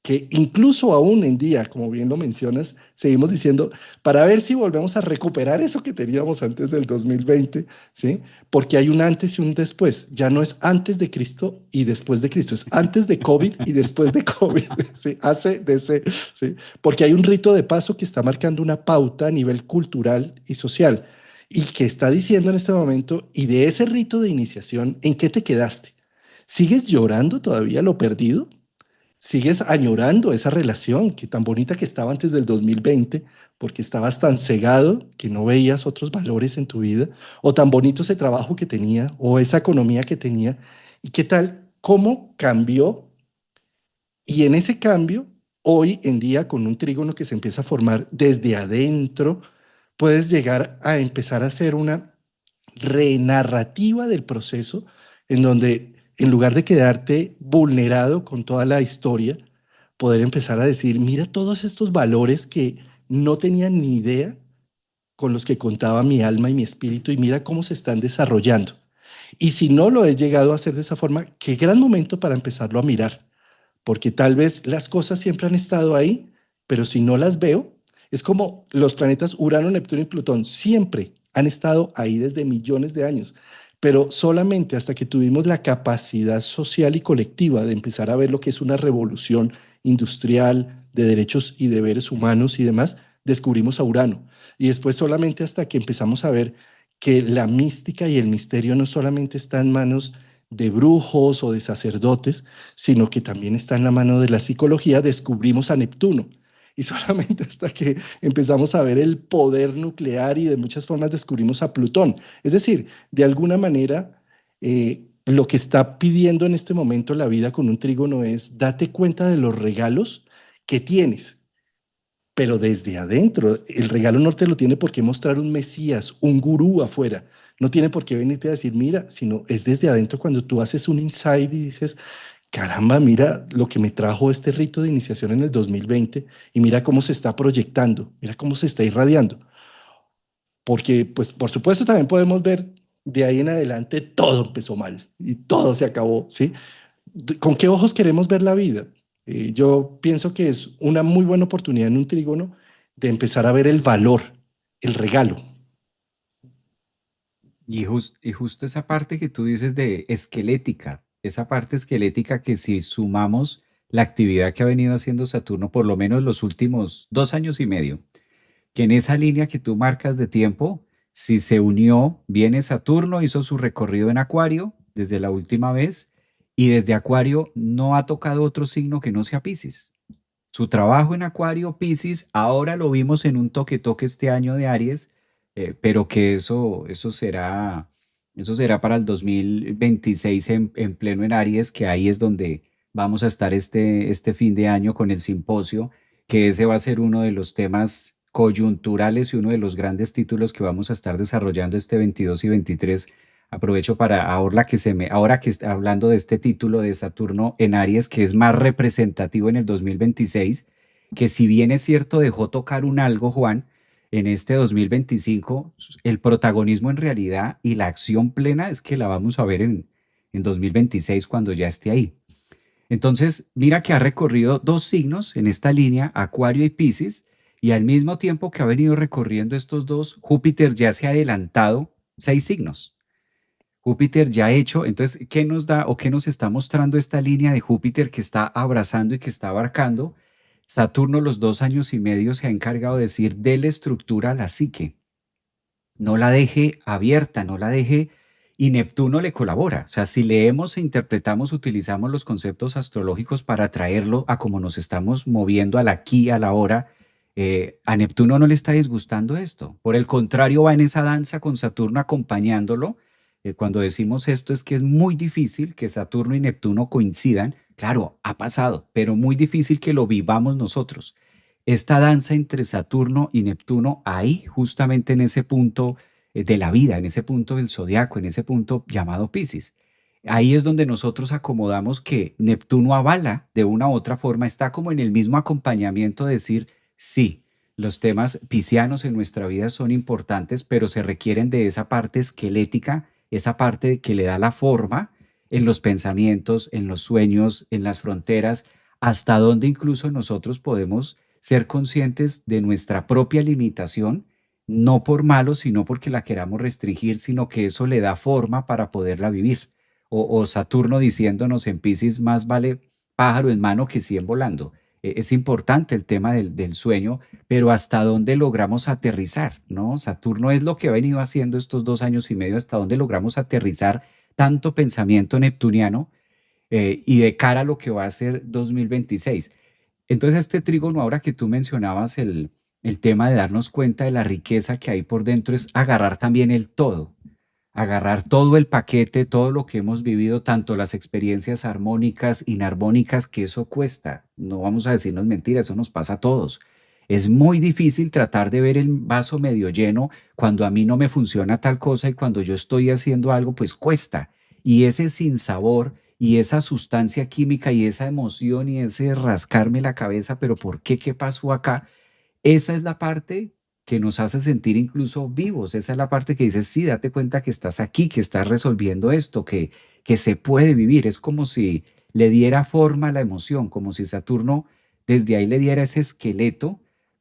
que incluso aún en día, como bien lo mencionas, seguimos diciendo, para ver si volvemos a recuperar eso que teníamos antes del 2020, ¿sí? Porque hay un antes y un después. Ya no es antes de Cristo y después de Cristo, es antes de COVID y después de COVID, ¿sí? Hace, DC, ¿sí? Porque hay un rito de paso que está marcando una pauta a nivel cultural y social y que está diciendo en este momento, y de ese rito de iniciación, ¿en qué te quedaste? ¿Sigues llorando todavía lo perdido? ¿Sigues añorando esa relación que tan bonita que estaba antes del 2020 porque estabas tan cegado que no veías otros valores en tu vida? ¿O tan bonito ese trabajo que tenía o esa economía que tenía? ¿Y qué tal? ¿Cómo cambió? Y en ese cambio, hoy en día, con un trígono que se empieza a formar desde adentro, puedes llegar a empezar a hacer una renarrativa del proceso en donde en lugar de quedarte vulnerado con toda la historia, poder empezar a decir, mira todos estos valores que no tenía ni idea con los que contaba mi alma y mi espíritu y mira cómo se están desarrollando. Y si no lo he llegado a hacer de esa forma, qué gran momento para empezarlo a mirar, porque tal vez las cosas siempre han estado ahí, pero si no las veo, es como los planetas Urano, Neptuno y Plutón, siempre han estado ahí desde millones de años, pero solamente hasta que tuvimos la capacidad social y colectiva de empezar a ver lo que es una revolución industrial de derechos y deberes humanos y demás, descubrimos a Urano. Y después solamente hasta que empezamos a ver que la mística y el misterio no solamente está en manos de brujos o de sacerdotes, sino que también está en la mano de la psicología, descubrimos a Neptuno. Y solamente hasta que empezamos a ver el poder nuclear y de muchas formas descubrimos a Plutón. Es decir, de alguna manera, lo que está pidiendo en este momento la vida con un trígono es date cuenta de los regalos que tienes, pero desde adentro. El regalo no te lo tiene por qué mostrar un Mesías, un gurú afuera. No tiene por qué venirte a decir, mira, sino es desde adentro cuando tú haces un insight y dices, caramba, mira lo que me trajo este rito de iniciación en el 2020 y mira cómo se está proyectando, mira cómo se está irradiando. Porque, pues, por supuesto, también podemos ver de ahí en adelante todo empezó mal y todo se acabó, ¿sí? ¿Con qué ojos queremos ver la vida? Yo pienso que es una muy buena oportunidad en un trígono de empezar a ver el valor, el regalo. Y justo esa parte que tú dices de esquelética, esa parte esquelética que si sumamos la actividad que ha venido haciendo Saturno por lo menos los últimos 2 años y medio, que en esa línea que tú marcas de tiempo, si se unió, viene Saturno, hizo su recorrido en Acuario desde la última vez y desde Acuario no ha tocado otro signo que no sea Piscis. Su trabajo en Acuario, Piscis, ahora lo vimos en un toque-toque este año de Aries, pero que eso será para el 2026 en pleno en Aries, que ahí es donde vamos a estar este fin de año con el simposio, que ese va a ser uno de los temas coyunturales y uno de los grandes títulos que vamos a estar desarrollando este 22 y 23. Aprovecho para ahora que está hablando de este título de Saturno en Aries, que es más representativo en el 2026, que si bien es cierto dejó tocar un algo, Juan, en este 2025, el protagonismo en realidad y la acción plena es que la vamos a ver en 2026 cuando ya esté ahí. Entonces, mira que ha recorrido dos signos en esta línea, Acuario y Piscis, y al mismo tiempo que ha venido recorriendo estos dos, Júpiter ya se ha adelantado 6 signos. Júpiter ya hecho, entonces, ¿qué nos da o qué nos está mostrando esta línea de Júpiter que está abrazando y que está abarcando? Saturno los 2 años y medio se ha encargado de decir, déle estructura a la psique, no la deje abierta, no la deje y Neptuno le colabora. O sea, si leemos e interpretamos, utilizamos los conceptos astrológicos para traerlo a cómo nos estamos moviendo al aquí, a la hora, a Neptuno no le está disgustando esto. Por el contrario, va en esa danza con Saturno acompañándolo. Cuando decimos esto es que es muy difícil que Saturno y Neptuno coincidan. Claro, ha pasado, pero muy difícil que lo vivamos nosotros. Esta danza entre Saturno y Neptuno, ahí justamente en ese punto de la vida, en ese punto del zodiaco, en ese punto llamado Piscis. Ahí es donde nosotros acomodamos que Neptuno avala de una u otra forma, está como en el mismo acompañamiento de decir, sí, los temas piscianos en nuestra vida son importantes, pero se requieren de esa parte esquelética, esa parte que le da la forma en los pensamientos, en los sueños, en las fronteras, hasta donde incluso nosotros podemos ser conscientes de nuestra propia limitación, no por malo, sino porque la queramos restringir, sino que eso le da forma para poderla vivir. O Saturno diciéndonos en Piscis, más vale pájaro en mano que 100 volando. Es importante el tema del sueño, pero hasta dónde logramos aterrizar, ¿no? Saturno es lo que ha venido haciendo estos 2 años y medio, hasta dónde logramos aterrizar tanto pensamiento neptuniano y de cara a lo que va a ser 2026. Entonces, este trígono, ahora que tú mencionabas el tema de darnos cuenta de la riqueza que hay por dentro, es agarrar también el todo, agarrar todo el paquete, todo lo que hemos vivido, tanto las experiencias armónicas, inarmónicas, que eso cuesta. No vamos a decirnos mentiras, eso nos pasa a todos. Es muy difícil tratar de ver el vaso medio lleno cuando a mí no me funciona tal cosa y cuando yo estoy haciendo algo, pues cuesta. Y ese sinsabor y esa sustancia química y esa emoción y ese rascarme la cabeza, pero ¿por qué? ¿Qué pasó acá? Esa es la parte que nos hace sentir incluso vivos. Esa es la parte que dices, sí, date cuenta que estás aquí, que estás resolviendo esto, que se puede vivir. Es como si le diera forma a la emoción, como si Saturno desde ahí le diera ese esqueleto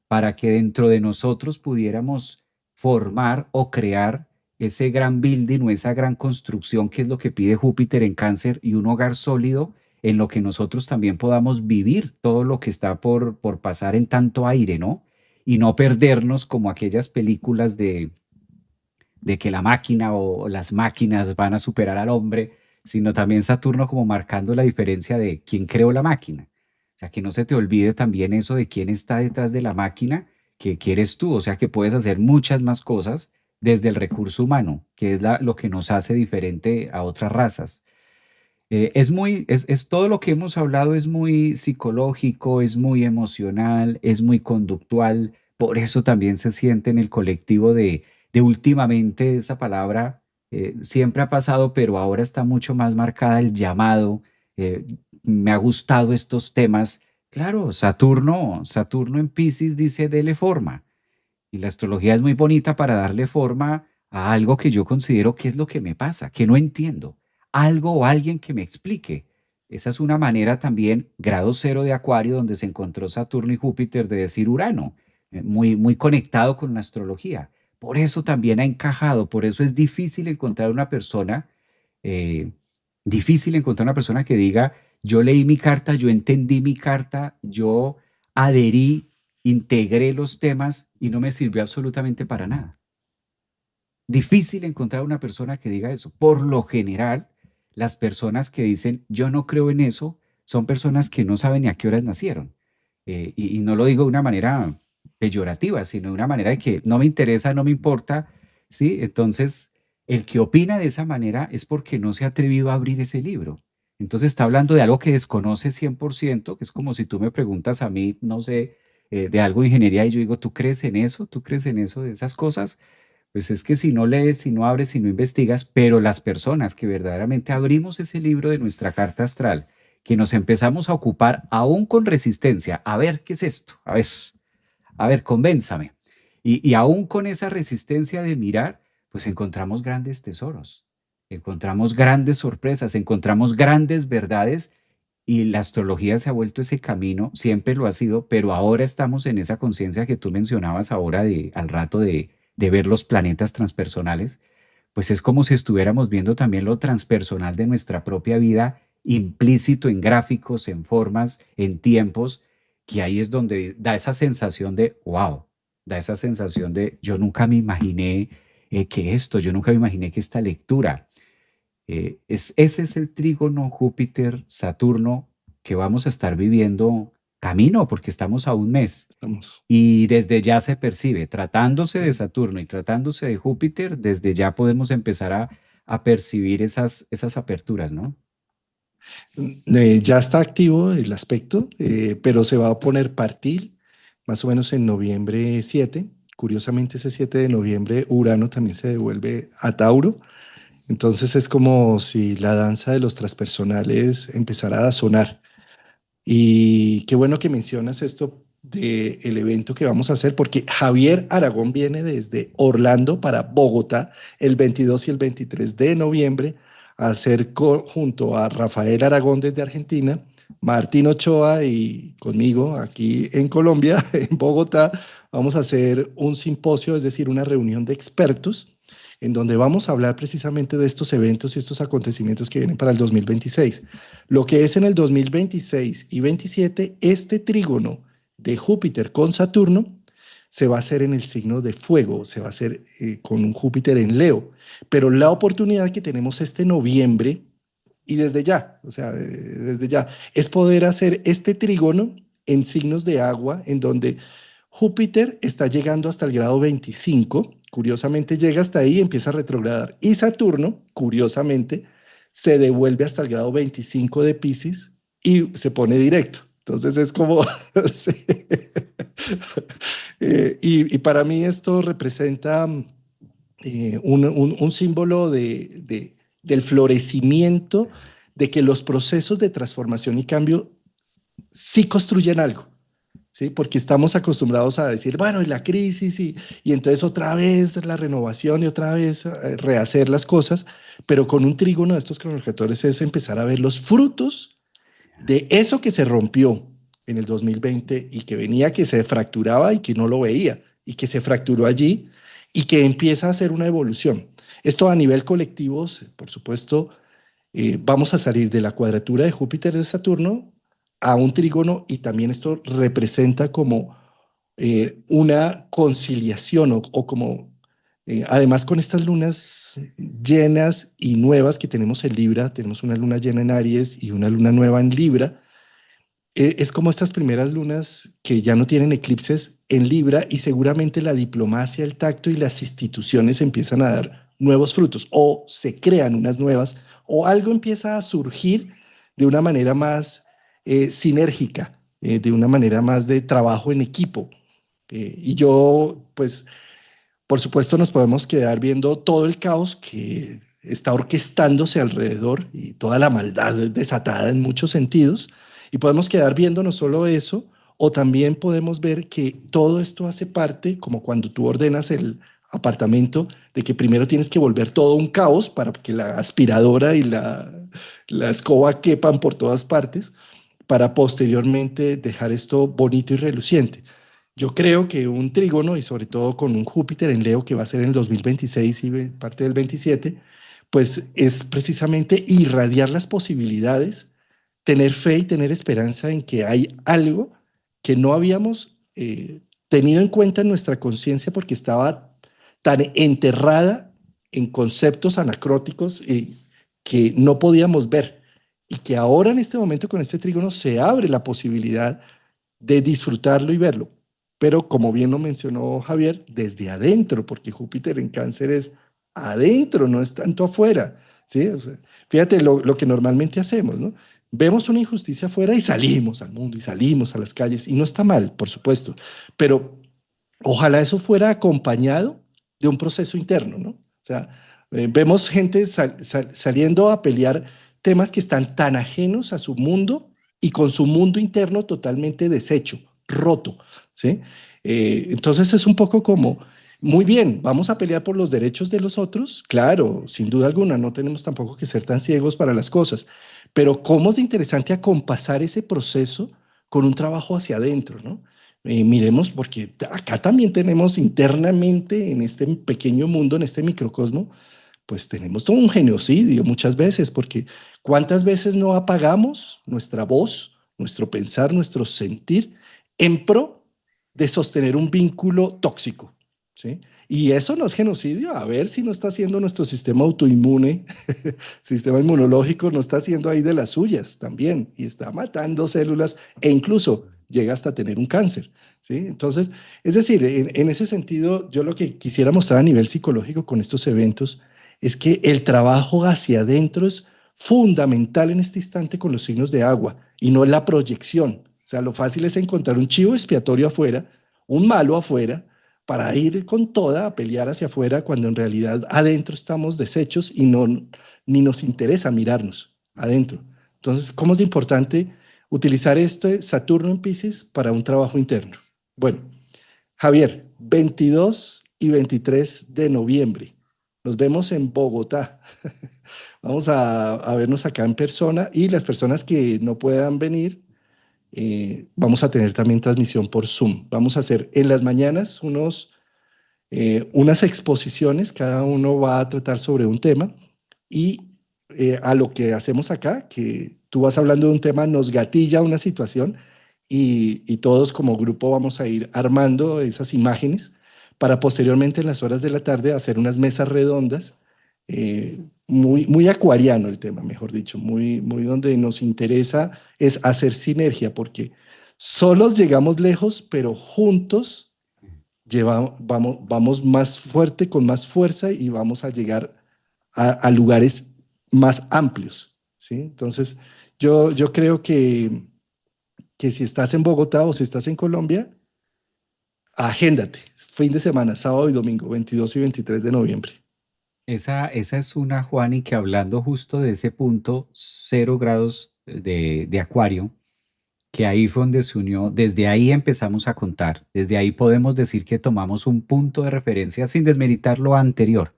para que dentro de nosotros pudiéramos formar o crear ese gran building o esa gran construcción que es lo que pide Júpiter en Cáncer y un hogar sólido en lo que nosotros también podamos vivir todo lo que está por pasar en tanto aire, ¿no? Y no perdernos como aquellas películas de que la máquina o las máquinas van a superar al hombre, sino también Saturno como marcando la diferencia de quién creó la máquina. O sea, que no se te olvide también eso de quién está detrás de la máquina que eres tú. O sea, que puedes hacer muchas más cosas desde el recurso humano, que es lo que nos hace diferente a otras razas. Es todo lo que hemos hablado es muy psicológico, es muy emocional, es muy conductual, por eso también se siente en el colectivo de últimamente esa palabra siempre ha pasado, pero ahora está mucho más marcada el llamado. eh, Me ha gustado estos temas. Claro, Saturno en Piscis dice dele forma. Y la astrología es muy bonita para darle forma a algo que yo considero que es lo que me pasa, que no entiendo. Algo o alguien que me explique. Esa es una manera también, grado cero de Acuario, donde se encontró Saturno y Júpiter, de decir Urano, muy, muy conectado con la astrología. Por eso también ha encajado, por eso es eh, difícil encontrar una persona que diga, yo leí mi carta, yo entendí mi carta, yo adherí, integré los temas y no me sirvió absolutamente para nada. Difícil encontrar una persona que diga eso. Por lo general, las personas que dicen yo no creo en eso son personas que no saben ni a qué horas nacieron. Y no lo digo de una manera peyorativa, sino de una manera de que no me interesa, no me importa, ¿sí? Entonces, el que opina de esa manera es porque no se ha atrevido a abrir ese libro. Entonces está hablando de algo que desconoce 100%, que es como si tú me preguntas a mí, no sé, de algo de ingeniería y yo digo, ¿tú crees en eso? ¿Tú crees en eso, de esas cosas? Pues es que si no lees, si no abres, si no investigas, pero las personas que verdaderamente abrimos ese libro de nuestra carta astral, que nos empezamos a ocupar aún con resistencia, a ver, ¿qué es esto? A ver, convénzame. Y aún con esa resistencia de mirar, pues encontramos grandes tesoros, encontramos grandes sorpresas, encontramos grandes verdades y la astrología se ha vuelto ese camino, siempre lo ha sido, pero ahora estamos en esa conciencia que tú mencionabas ahora al rato de ver los planetas transpersonales, pues es como si estuviéramos viendo también lo transpersonal de nuestra propia vida implícito en gráficos, en formas, en tiempos, que ahí es donde da esa sensación de, wow, da esa sensación de, yo nunca me imaginé que esto, yo nunca me imaginé que esta lectura. Ese es el trígono Júpiter-Saturno que vamos a estar viviendo camino, porque estamos a un mes. Vamos. Y desde ya se percibe, tratándose de Saturno y tratándose de Júpiter, desde ya podemos empezar a percibir esas aperturas, ¿no? Ya está activo el aspecto, pero se va a poner partil más o menos en noviembre 7. Curiosamente, ese 7 de noviembre, Urano también se devuelve a Tauro. Entonces es como si la danza de los transpersonales empezara a sonar. Y qué bueno que mencionas esto del evento que vamos a hacer, porque Javier Aragón viene desde Orlando para Bogotá el 22 y el 23 de noviembre a hacer junto a Rafael Aragón desde Argentina, Martín Ochoa y conmigo aquí en Colombia, en Bogotá, vamos a hacer un simposio, es decir, una reunión de expertos en donde vamos a hablar precisamente de estos eventos y estos acontecimientos que vienen para el 2026. Lo que es en el 2026 y 27, este trígono de Júpiter con Saturno se va a hacer en el signo de fuego, se va a hacer con un Júpiter en Leo. Pero la oportunidad que tenemos este noviembre y desde ya, o sea, desde ya, es poder hacer este trígono en signos de agua, en donde Júpiter está llegando hasta el grado 25, curiosamente llega hasta ahí y empieza a retrogradar. Y Saturno, curiosamente, se devuelve hasta el grado 25 de Pisces y se pone directo. Entonces es como... sí. Y para mí esto representa un símbolo del florecimiento, de que los procesos de transformación y cambio sí construyen algo. ¿Sí? Porque estamos acostumbrados a decir, bueno, y la crisis, y entonces otra vez la renovación y otra vez rehacer las cosas, pero con un trígono de estos cronometradores es empezar a ver los frutos de eso que se rompió en el 2020 y que venía, que se fracturaba y que no lo veía, y que se fracturó allí y que empieza a hacer una evolución. Esto a nivel colectivo, por supuesto, vamos a salir de la cuadratura de Júpiter de Saturno a un trígono y también esto representa como una conciliación o como, además con estas lunas llenas y nuevas que tenemos en Libra, tenemos una luna llena en Aries y una luna nueva en Libra, es como estas primeras lunas que ya no tienen eclipses en Libra y seguramente la diplomacia, el tacto y las instituciones empiezan a dar nuevos frutos o se crean unas nuevas o algo empieza a surgir de una manera más sinérgica, de una manera más de trabajo en equipo. Y yo, pues, por supuesto, nos podemos quedar viendo todo el caos que está orquestándose alrededor y toda la maldad desatada en muchos sentidos. Y podemos quedar viendo no solo eso, o también podemos ver que todo esto hace parte, como cuando tú ordenas el apartamento, de que primero tienes que volver todo un caos para que la aspiradora y la escoba quepan por todas partes, para posteriormente dejar esto bonito y reluciente. Yo creo que un trígono, y sobre todo con un Júpiter en Leo que va a ser en el 2026 y parte del 27, pues es precisamente irradiar las posibilidades, tener fe y tener esperanza en que hay algo que no habíamos tenido en cuenta en nuestra conciencia porque estaba tan enterrada en conceptos anacróticos que no podíamos ver. Y que ahora en este momento con este trígono se abre la posibilidad de disfrutarlo y verlo. Pero como bien lo mencionó Javier, desde adentro, porque Júpiter en cáncer es adentro, no es tanto afuera. ¿Sí? O sea, fíjate lo que normalmente hacemos, ¿no? Vemos una injusticia afuera y salimos al mundo y salimos a las calles. Y no está mal, por supuesto, pero ojalá eso fuera acompañado de un proceso interno, ¿no? O sea, vemos gente saliendo a pelear temas que están tan ajenos a su mundo y con su mundo interno totalmente deshecho, roto, ¿sí? Entonces es un poco como, muy bien, vamos a pelear por los derechos de los otros, claro, sin duda alguna, no tenemos tampoco que ser tan ciegos para las cosas, pero cómo es interesante acompasar ese proceso con un trabajo hacia adentro, ¿no? Miremos, porque acá también tenemos internamente en este pequeño mundo, en este microcosmo, pues tenemos todo un genocidio muchas veces, porque ¿cuántas veces no apagamos nuestra voz, nuestro pensar, nuestro sentir en pro de sostener un vínculo tóxico? ¿sí? Y eso no es genocidio, a ver si no está haciendo nuestro sistema autoinmune, sistema inmunológico, no está haciendo ahí de las suyas también, y está matando células e incluso llega hasta tener un cáncer, ¿sí? Entonces, es decir, en ese sentido, yo lo que quisiera mostrar a nivel psicológico con estos eventos es que el trabajo hacia adentro es fundamental en este instante con los signos de agua y no la proyección. O sea, lo fácil es encontrar un chivo expiatorio afuera, un malo afuera, para ir con toda a pelear hacia afuera cuando en realidad adentro estamos deshechos y no, ni nos interesa mirarnos adentro. Entonces, ¿cómo es de importante utilizar este Saturno en Pisces para un trabajo interno? Bueno, Javier, 22 y 23 de noviembre. Nos vemos en Bogotá. Vamos a vernos acá en persona y las personas que no puedan venir, vamos a tener también transmisión por Zoom. Vamos a hacer en las mañanas unas exposiciones, cada uno va a tratar sobre un tema y a lo que hacemos acá, que tú vas hablando de un tema, nos gatilla una situación y todos como grupo vamos a ir armando esas imágenes para posteriormente en las horas de la tarde hacer unas mesas redondas, muy acuariano el tema, mejor dicho, muy donde nos interesa es hacer sinergia, porque solos llegamos lejos, pero juntos vamos más fuerte, con más fuerza y vamos a llegar a lugares más amplios, ¿sí? Entonces, yo creo que si estás en Bogotá o si estás en Colombia, agéndate, fin de semana, sábado y domingo, 22 y 23 de noviembre. Esa es una, Juan, y que hablando justo de ese punto, 0 grados de Acuario, que ahí fue donde se unió, desde ahí empezamos a contar, desde ahí podemos decir que tomamos un punto de referencia sin desmeritar lo anterior,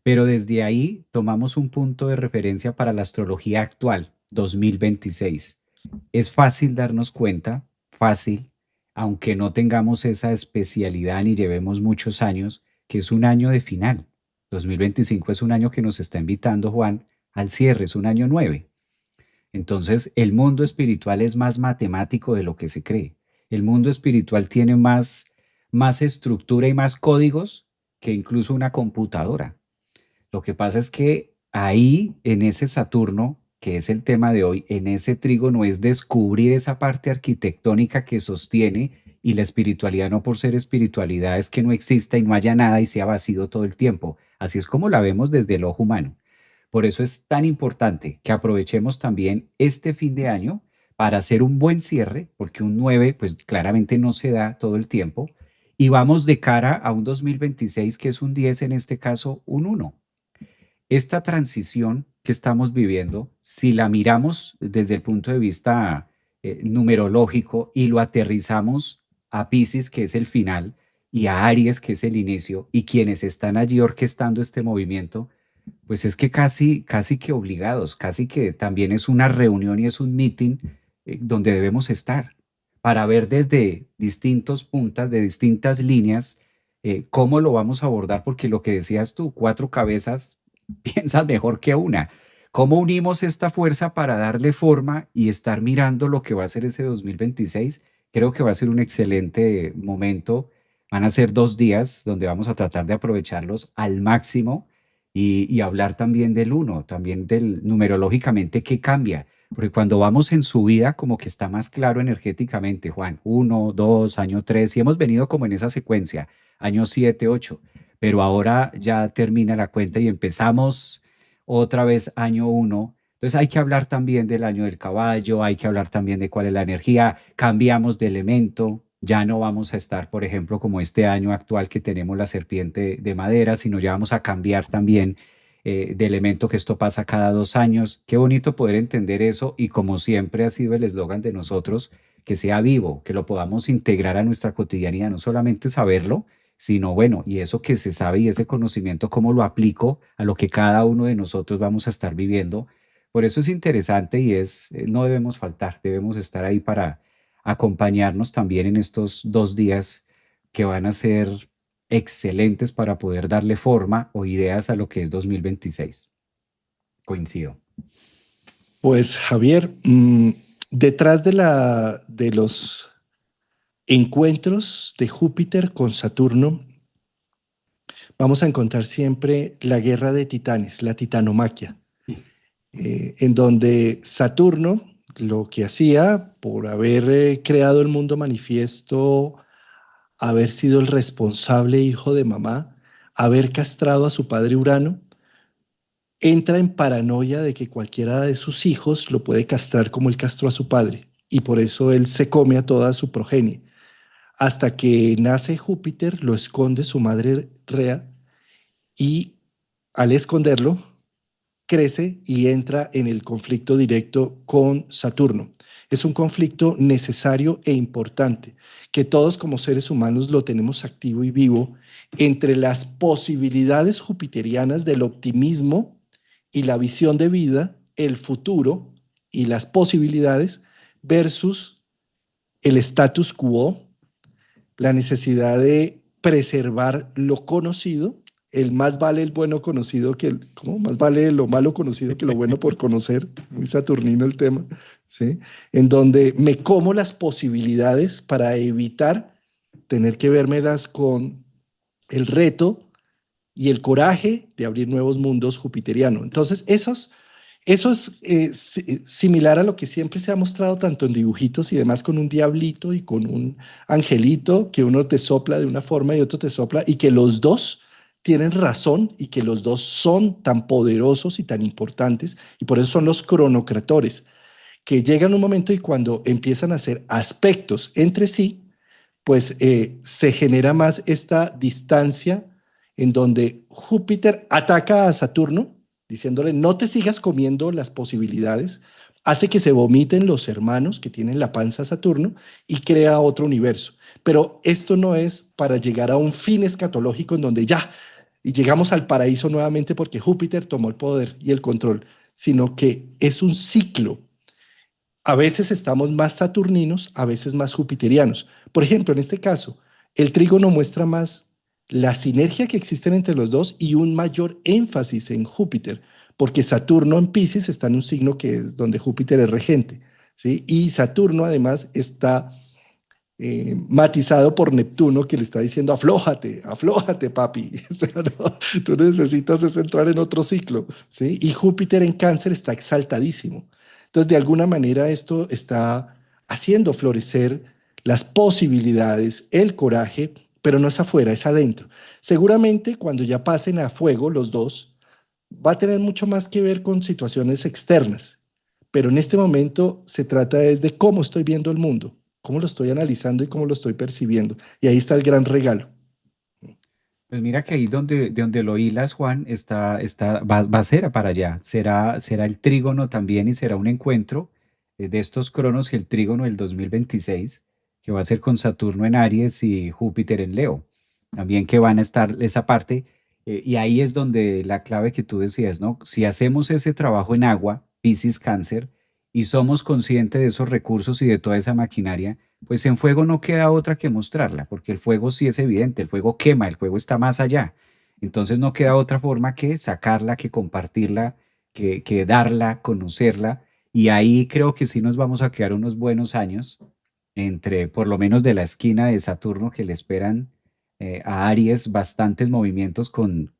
pero desde ahí tomamos un punto de referencia para la astrología actual, 2026. Es fácil darnos cuenta, fácil, aunque no tengamos esa especialidad ni llevemos muchos años, que es un año de final. 2025 es un año que nos está invitando, Juan, al cierre, es un año 9. Entonces, el mundo espiritual es más matemático de lo que se cree. El mundo espiritual tiene más estructura y más códigos que incluso una computadora. Lo que pasa es que ahí, en ese Saturno, que es el tema de hoy, en ese trígono es descubrir esa parte arquitectónica que sostiene y la espiritualidad no por ser espiritualidad es que no exista y no haya nada y sea vacío todo el tiempo. Así es como la vemos desde el ojo humano. Por eso es tan importante que aprovechemos también este fin de año para hacer un buen cierre, porque un 9 pues claramente no se da todo el tiempo, y vamos de cara a un 2026 que es un 10, en este caso un 1. Esta transición que estamos viviendo, si la miramos desde el punto de vista numerológico y lo aterrizamos a Pisces, que es el final, y a Aries, que es el inicio, y quienes están allí orquestando este movimiento, pues es que casi que obligados, casi que también es una reunión y es un meeting donde debemos estar para ver desde distintos puntas, de distintas líneas, cómo lo vamos a abordar, porque lo que decías tú, 4 cabezas piensan mejor que una. ¿Cómo unimos esta fuerza para darle forma y estar mirando lo que va a ser ese 2026? Creo que va a ser un excelente momento. Van a ser 2 días donde vamos a tratar de aprovecharlos al máximo y hablar también del uno, también del numerológicamente qué cambia. Porque cuando vamos en subida, como que está más claro energéticamente, Juan, 1, 2, año 3, y hemos venido como en esa secuencia, año 7, 8, pero ahora ya termina la cuenta y empezamos otra vez año 1. Entonces hay que hablar también del año del caballo, hay que hablar también de cuál es la energía, cambiamos de elemento, ya no vamos a estar, por ejemplo, como este año actual que tenemos la serpiente de madera, sino ya vamos a cambiar también de elemento, que esto pasa cada 2 años. Qué bonito poder entender eso y como siempre ha sido el eslogan de nosotros, que sea vivo, que lo podamos integrar a nuestra cotidianidad, no solamente saberlo, sino bueno, y eso que se sabe y ese conocimiento, cómo lo aplico a lo que cada uno de nosotros vamos a estar viviendo. Por eso es interesante y no debemos faltar, debemos estar ahí para acompañarnos también en estos 2 días que van a ser excelentes para poder darle forma o ideas a lo que es 2026. Coincido. Pues Javier, detrás de los encuentros de Júpiter con Saturno vamos a encontrar siempre la guerra de titanes, la titanomaquia, en donde Saturno lo que hacía por haber creado el mundo manifiesto, haber sido el responsable hijo de mamá, haber castrado a su padre Urano, entra en paranoia de que cualquiera de sus hijos lo puede castrar como él castró a su padre, y por eso él se come a toda su progenie. Hasta que nace Júpiter, lo esconde su madre Rea, y al esconderlo, crece y entra en el conflicto directo con Saturno. Es un conflicto necesario e importante, que todos como seres humanos lo tenemos activo y vivo entre las posibilidades jupiterianas del optimismo y la visión de vida, el futuro y las posibilidades versus el status quo, la necesidad de preservar lo conocido, el más vale el bueno conocido que el, ¿cómo? Más vale lo malo conocido que lo bueno por conocer, muy saturnino el tema, ¿sí? En donde me como las posibilidades para evitar tener que vérmelas con el reto y el coraje de abrir nuevos mundos jupiterianos. Entonces, eso es similar a lo que siempre se ha mostrado tanto en dibujitos y demás con un diablito y con un angelito que uno te sopla de una forma y otro te sopla y que los dos tienen razón y que los dos son tan poderosos y tan importantes y por eso son los cronocratores que llegan un momento y cuando empiezan a hacer aspectos entre sí, pues se genera más esta distancia en donde Júpiter ataca a Saturno, diciéndole, no te sigas comiendo las posibilidades, hace que se vomiten los hermanos que tienen la panza a Saturno y crea otro universo. Pero esto no es para llegar a un fin escatológico en donde ya, y llegamos al paraíso nuevamente porque Júpiter tomó el poder y el control, sino que es un ciclo. A veces estamos más saturninos, a veces más jupiterianos. Por ejemplo, en este caso, el trígono muestra más la sinergia que existen entre los dos y un mayor énfasis en Júpiter, porque Saturno en Pisces está en un signo que es donde Júpiter es regente, ¿sí? Y Saturno además está matizado por Neptuno que le está diciendo, aflójate, aflójate, papi. O sea, no, tú necesitas es entrar en otro ciclo, ¿sí? Y Júpiter en Cáncer está exaltadísimo. Entonces, de alguna manera, esto está haciendo florecer las posibilidades, el coraje, pero no es afuera, es adentro. Seguramente cuando ya pasen a fuego los dos, va a tener mucho más que ver con situaciones externas, pero en este momento se trata es de cómo estoy viendo el mundo, cómo lo estoy analizando y cómo lo estoy percibiendo. Y ahí está el gran regalo. Pues mira que ahí de donde lo hilas, Juan, va a ser para allá. Será el trígono también y será un encuentro de estos cronos, el trígono del 2026, que va a ser con Saturno en Aries y Júpiter en Leo. También que van a estar esa parte. Y ahí es donde la clave que tú decías, ¿no? Si hacemos ese trabajo en agua, Piscis, Cáncer, y somos conscientes de esos recursos y de toda esa maquinaria, pues en fuego no queda otra que mostrarla, porque el fuego sí es evidente, el fuego quema, el fuego está más allá. Entonces no queda otra forma que sacarla, que compartirla, que darla, conocerla. Y ahí creo que sí nos vamos a quedar unos buenos años entre, por lo menos de la esquina de Saturno, que le esperan a Aries bastantes movimientos con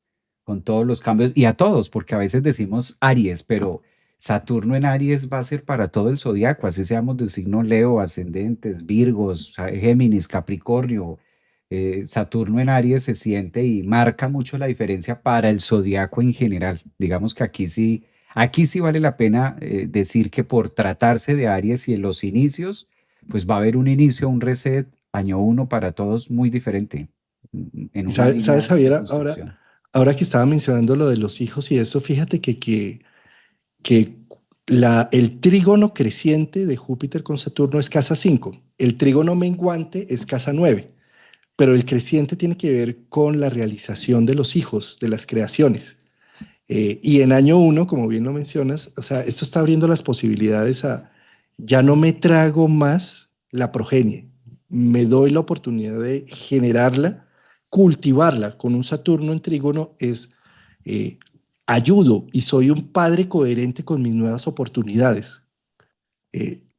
todos los cambios y a todos, porque a veces decimos Aries, pero Saturno en Aries va a ser para todo el zodiaco, así seamos de signo Leo, ascendentes, Virgos, Géminis, Capricornio. Saturno en Aries se siente y marca mucho la diferencia para el zodiaco en general. Digamos que aquí sí vale la pena decir que por tratarse de Aries y en los inicios, pues va a haber un inicio, un reset, año uno para todos muy diferente, en Y una sabes, línea de Javier, construcción. ahora que estaba mencionando lo de los hijos y eso, fíjate que el trígono creciente de Júpiter con Saturno es casa 5, el trígono menguante es casa 9, pero el creciente tiene que ver con la realización de los hijos, de las creaciones. Y en año uno, como bien lo mencionas, o sea, esto está abriendo las posibilidades a, ya no me trago más la progenie, me doy la oportunidad de generarla, cultivarla con un Saturno en trígono es, eh, ayudo y soy un padre coherente con mis nuevas oportunidades.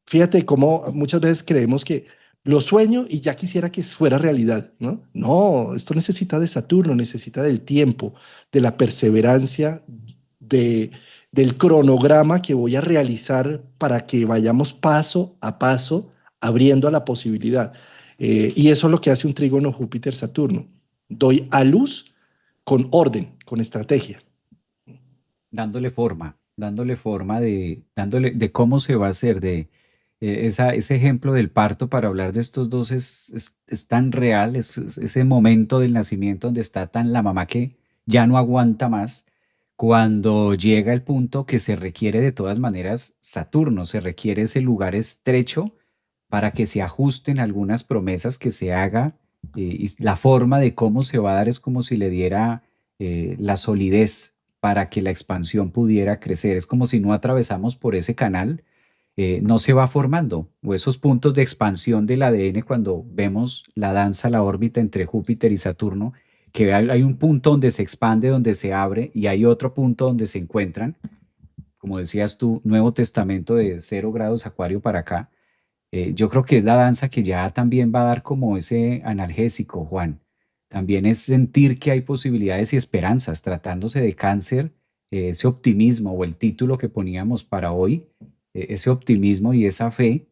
Fíjate cómo muchas veces creemos que lo sueño y ya quisiera que fuera realidad, ¿no? No, esto necesita de Saturno, necesita del tiempo, de la perseverancia, de, del cronograma que voy a realizar para que vayamos paso a paso abriendo a la posibilidad. Y eso es lo que hace un trígono Júpiter-Saturno. Doy a luz con orden, con estrategia. dándole forma de cómo se va a hacer, ese ejemplo del parto para hablar de estos dos es tan real, es ese momento del nacimiento donde está tan la mamá que ya no aguanta más, cuando llega el punto que se requiere de todas maneras Saturno, se requiere ese lugar estrecho para que se ajusten algunas promesas que se haga, y la forma de cómo se va a dar es como si le diera la solidez para que la expansión pudiera crecer. Es como si no atravesamos por ese canal, no se va formando, o esos puntos de expansión del ADN cuando vemos la danza, la órbita entre Júpiter y Saturno, que hay un punto donde se expande, donde se abre, y hay otro punto donde se encuentran, como decías tú, Nuevo Testamento de 0 grados Acuario para acá. Yo creo que es la danza que ya también va a dar como ese analgésico, Juan. También es sentir que hay posibilidades y esperanzas, tratándose de cáncer, ese optimismo o el título que poníamos para hoy, ese optimismo y esa fe,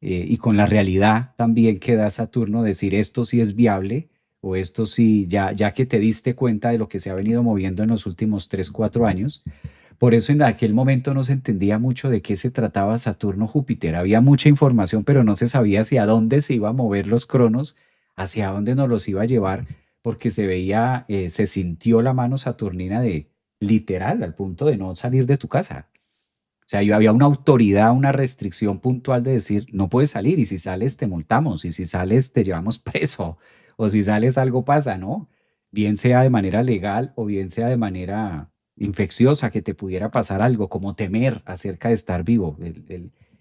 y con la realidad también que da Saturno, decir esto sí es viable o esto sí, ya que te diste cuenta de lo que se ha venido moviendo en los últimos 3, 4 años. Por eso en aquel momento no se entendía mucho de qué se trataba Saturno-Júpiter. Había mucha información, pero no se sabía hacia dónde se iba a mover los cronos, hacia dónde nos los iba a llevar, porque se veía, se sintió la mano saturnina de literal, al punto de no salir de tu casa. O sea, había una autoridad, una restricción puntual de decir, no puedes salir, y si sales te multamos, y si sales te llevamos preso, o si sales algo pasa, ¿no? Bien sea de manera legal o bien sea de manera infecciosa, que te pudiera pasar algo, como temer acerca de estar vivo.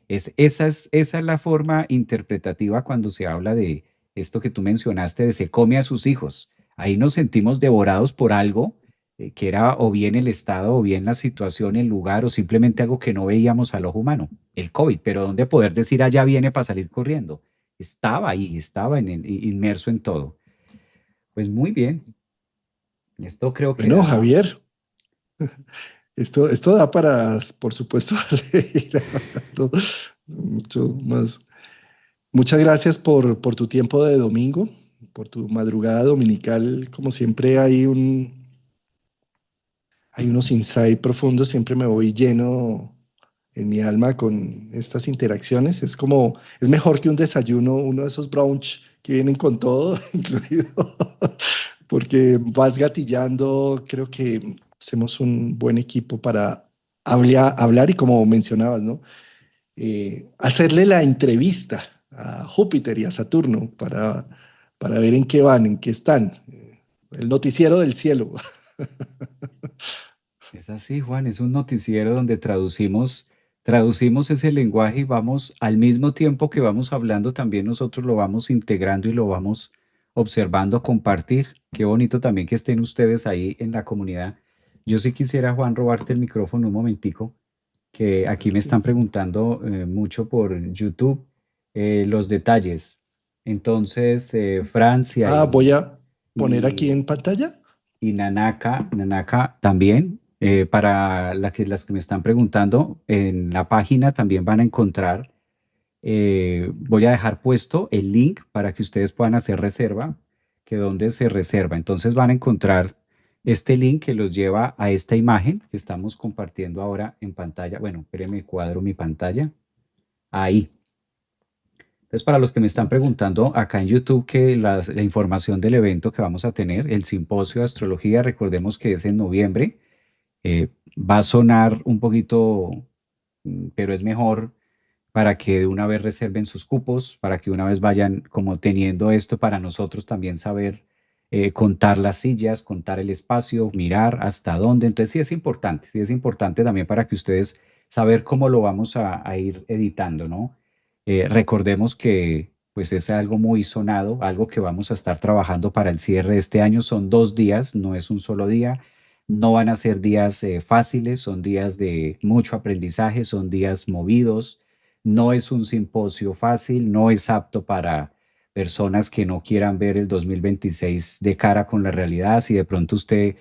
Esa es la forma interpretativa cuando se habla de esto que tú mencionaste, de se come a sus hijos. Ahí nos sentimos devorados por algo, que era o bien el estado, o bien la situación, el lugar, o simplemente algo que no veíamos al ojo humano, el COVID, pero ¿dónde poder decir allá viene para salir corriendo? Estaba ahí, estaba inmerso en todo. Pues muy bien, esto creo que Bueno, da, Javier, esto da para, por supuesto, seguir hablando mucho más. Muchas gracias por tu tiempo de domingo, por tu madrugada dominical. Como siempre hay unos insights profundos, siempre me voy lleno en mi alma con estas interacciones. Es como, es mejor que un desayuno, uno de esos brunch que vienen con todo incluido, porque vas gatillando. Creo que hacemos un buen equipo para hablar y como mencionabas, ¿no? Hacerle la entrevista a Júpiter y a Saturno para ver en qué van, en qué están. El noticiero del cielo. es así, Juan, es un noticiero donde traducimos ese lenguaje y vamos, al mismo tiempo que vamos hablando, también nosotros lo vamos integrando y lo vamos observando, compartir. Qué bonito también que estén ustedes ahí en la comunidad. Yo sí quisiera, Juan, robarte el micrófono un momentico, que aquí Claro me que están sí. preguntando mucho por YouTube, los detalles. Entonces, Francia Voy a poner aquí y, en pantalla. y Nanaka también, para las que me están preguntando, en la página también van a encontrar, voy a dejar puesto el link para que ustedes puedan hacer reserva, que donde se reserva. Entonces van a encontrar este link que los lleva a esta imagen que estamos compartiendo ahora en pantalla. Bueno, espérenme, cuadro mi pantalla. Ahí. Entonces, para los que me están preguntando acá en YouTube que la información del evento que vamos a tener, el simposio de astrología, recordemos que es en noviembre. Va a sonar un poquito, pero es mejor para que de una vez reserven sus cupos, para que una vez vayan como teniendo esto para nosotros también saber, contar las sillas, contar el espacio, mirar hasta dónde. Entonces sí es importante también para que ustedes saber cómo lo vamos a ir editando, ¿no? Recordemos que pues es algo muy sonado, algo que vamos a estar trabajando para el cierre de este año. Son 2 días, no es un solo día. No van a ser días fáciles, son días de mucho aprendizaje, son días movidos, No es un simposio fácil, no es apto para personas que no quieran ver el 2026 de cara con la realidad. Si de pronto usted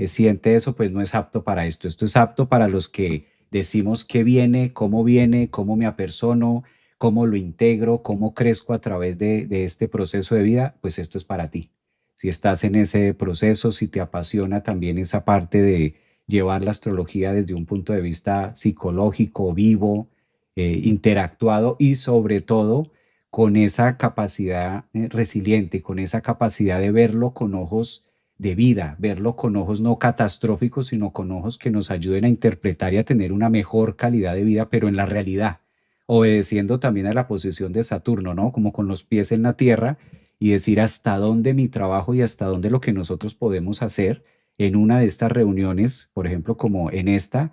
siente eso, pues no es apto para esto. Esto es apto para los que decimos qué viene, cómo me apersono, cómo lo integro, cómo crezco a través de este proceso de vida, pues esto es para ti. Si estás en ese proceso, si te apasiona también esa parte de llevar la astrología desde un punto de vista psicológico, vivo, interactuado y sobre todo con esa capacidad resiliente, con esa capacidad de verlo con ojos de vida, verlo con ojos no catastróficos, sino con ojos que nos ayuden a interpretar y a tener una mejor calidad de vida, pero en la realidad, obedeciendo también a la posición de Saturno, ¿no? Como con los pies en la tierra y decir hasta dónde mi trabajo y hasta dónde lo que nosotros podemos hacer en una de estas reuniones, por ejemplo, como en esta,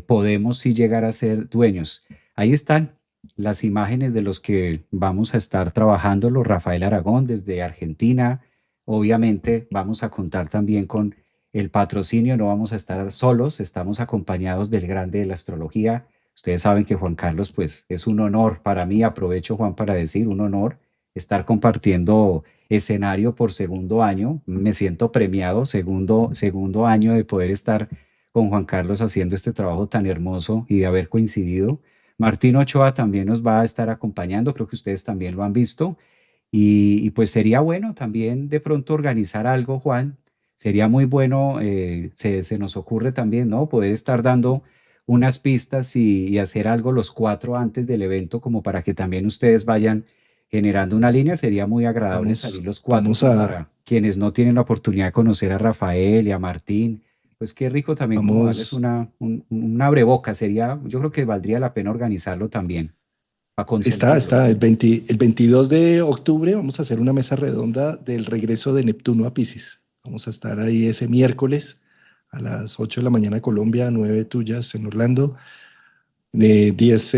podemos sí llegar a ser dueños. Ahí están las imágenes de los que vamos a estar trabajando, los Rafael Aragón desde Argentina. Obviamente vamos a contar también con el patrocinio, no vamos a estar solos, estamos acompañados del grande de la astrología. Ustedes saben que Juan Carlos, pues es un honor para mí, aprovecho Juan para decir, un honor estar compartiendo escenario por segundo año. Me siento premiado, segundo año de poder estar con Juan Carlos haciendo este trabajo tan hermoso y de haber coincidido. Martín Ochoa también nos va a estar acompañando, creo que ustedes también lo han visto. Y pues sería bueno también de pronto organizar algo, Juan. Sería muy bueno, se nos ocurre también, ¿no? Poder estar dando unas pistas y hacer algo los cuatro antes del evento, como para que también ustedes vayan generando una línea. Sería muy agradable salir Vamos, los cuatro, vamos como para a, quienes no tienen la oportunidad de conocer a Rafael y a Martín. Pues qué rico también como darles vamos, un abreboca. Sería, yo creo que valdría la pena organizarlo también, para consentirlos. el 22 de octubre vamos a hacer una mesa redonda del regreso de Neptuno a Piscis. Vamos a estar ahí ese miércoles a las 8 de la mañana Colombia, 9 tuyas en Orlando, de 10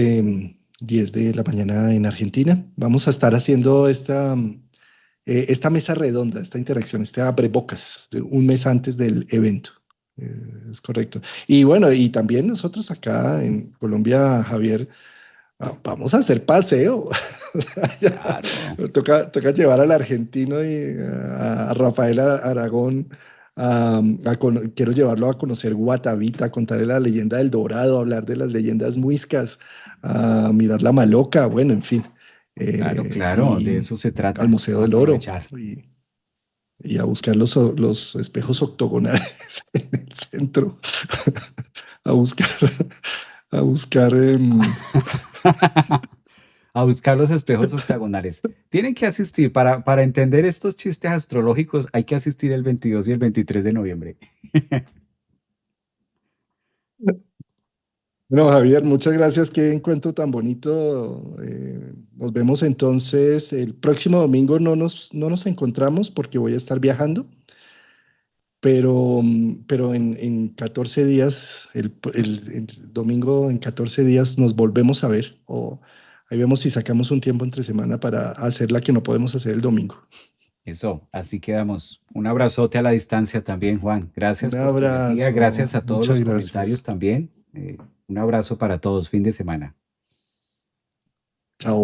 de la mañana en Argentina. Vamos a estar haciendo esta mesa redonda, esta interacción, este abrebocas, un mes antes del evento. Es correcto. Y bueno, y también nosotros acá en Colombia, Javier, vamos a hacer paseo. Ya, Claro. toca llevar al argentino y a Rafael Aragón. Quiero llevarlo a conocer Guatavita, a contarle la leyenda del Dorado, a hablar de las leyendas muiscas, a mirar la Maloca, bueno, en fin, Claro, claro, de y eso se al trata, Museo del Oro aprovechar. y a buscar los espejos octogonales en el centro, a buscar, a buscar. A buscar los espejos octagonales. Tienen que asistir para entender estos chistes astrológicos, hay que asistir el 22 y el 23 de noviembre. Bueno, Javier, muchas gracias. Qué encuentro tan bonito. Nos vemos entonces el próximo domingo. No nos encontramos porque voy a estar viajando, pero en 14 días, el domingo en 14 días nos volvemos a ver. O ahí vemos si sacamos un tiempo entre semana para hacer la que no podemos hacer el domingo. Eso, así quedamos. Un abrazote a la distancia también, Juan. Un Gracias por tu energía, abrazo. gracias a todos Muchas los comentarios gracias. también. Un abrazo para todos, fin de semana. Chao.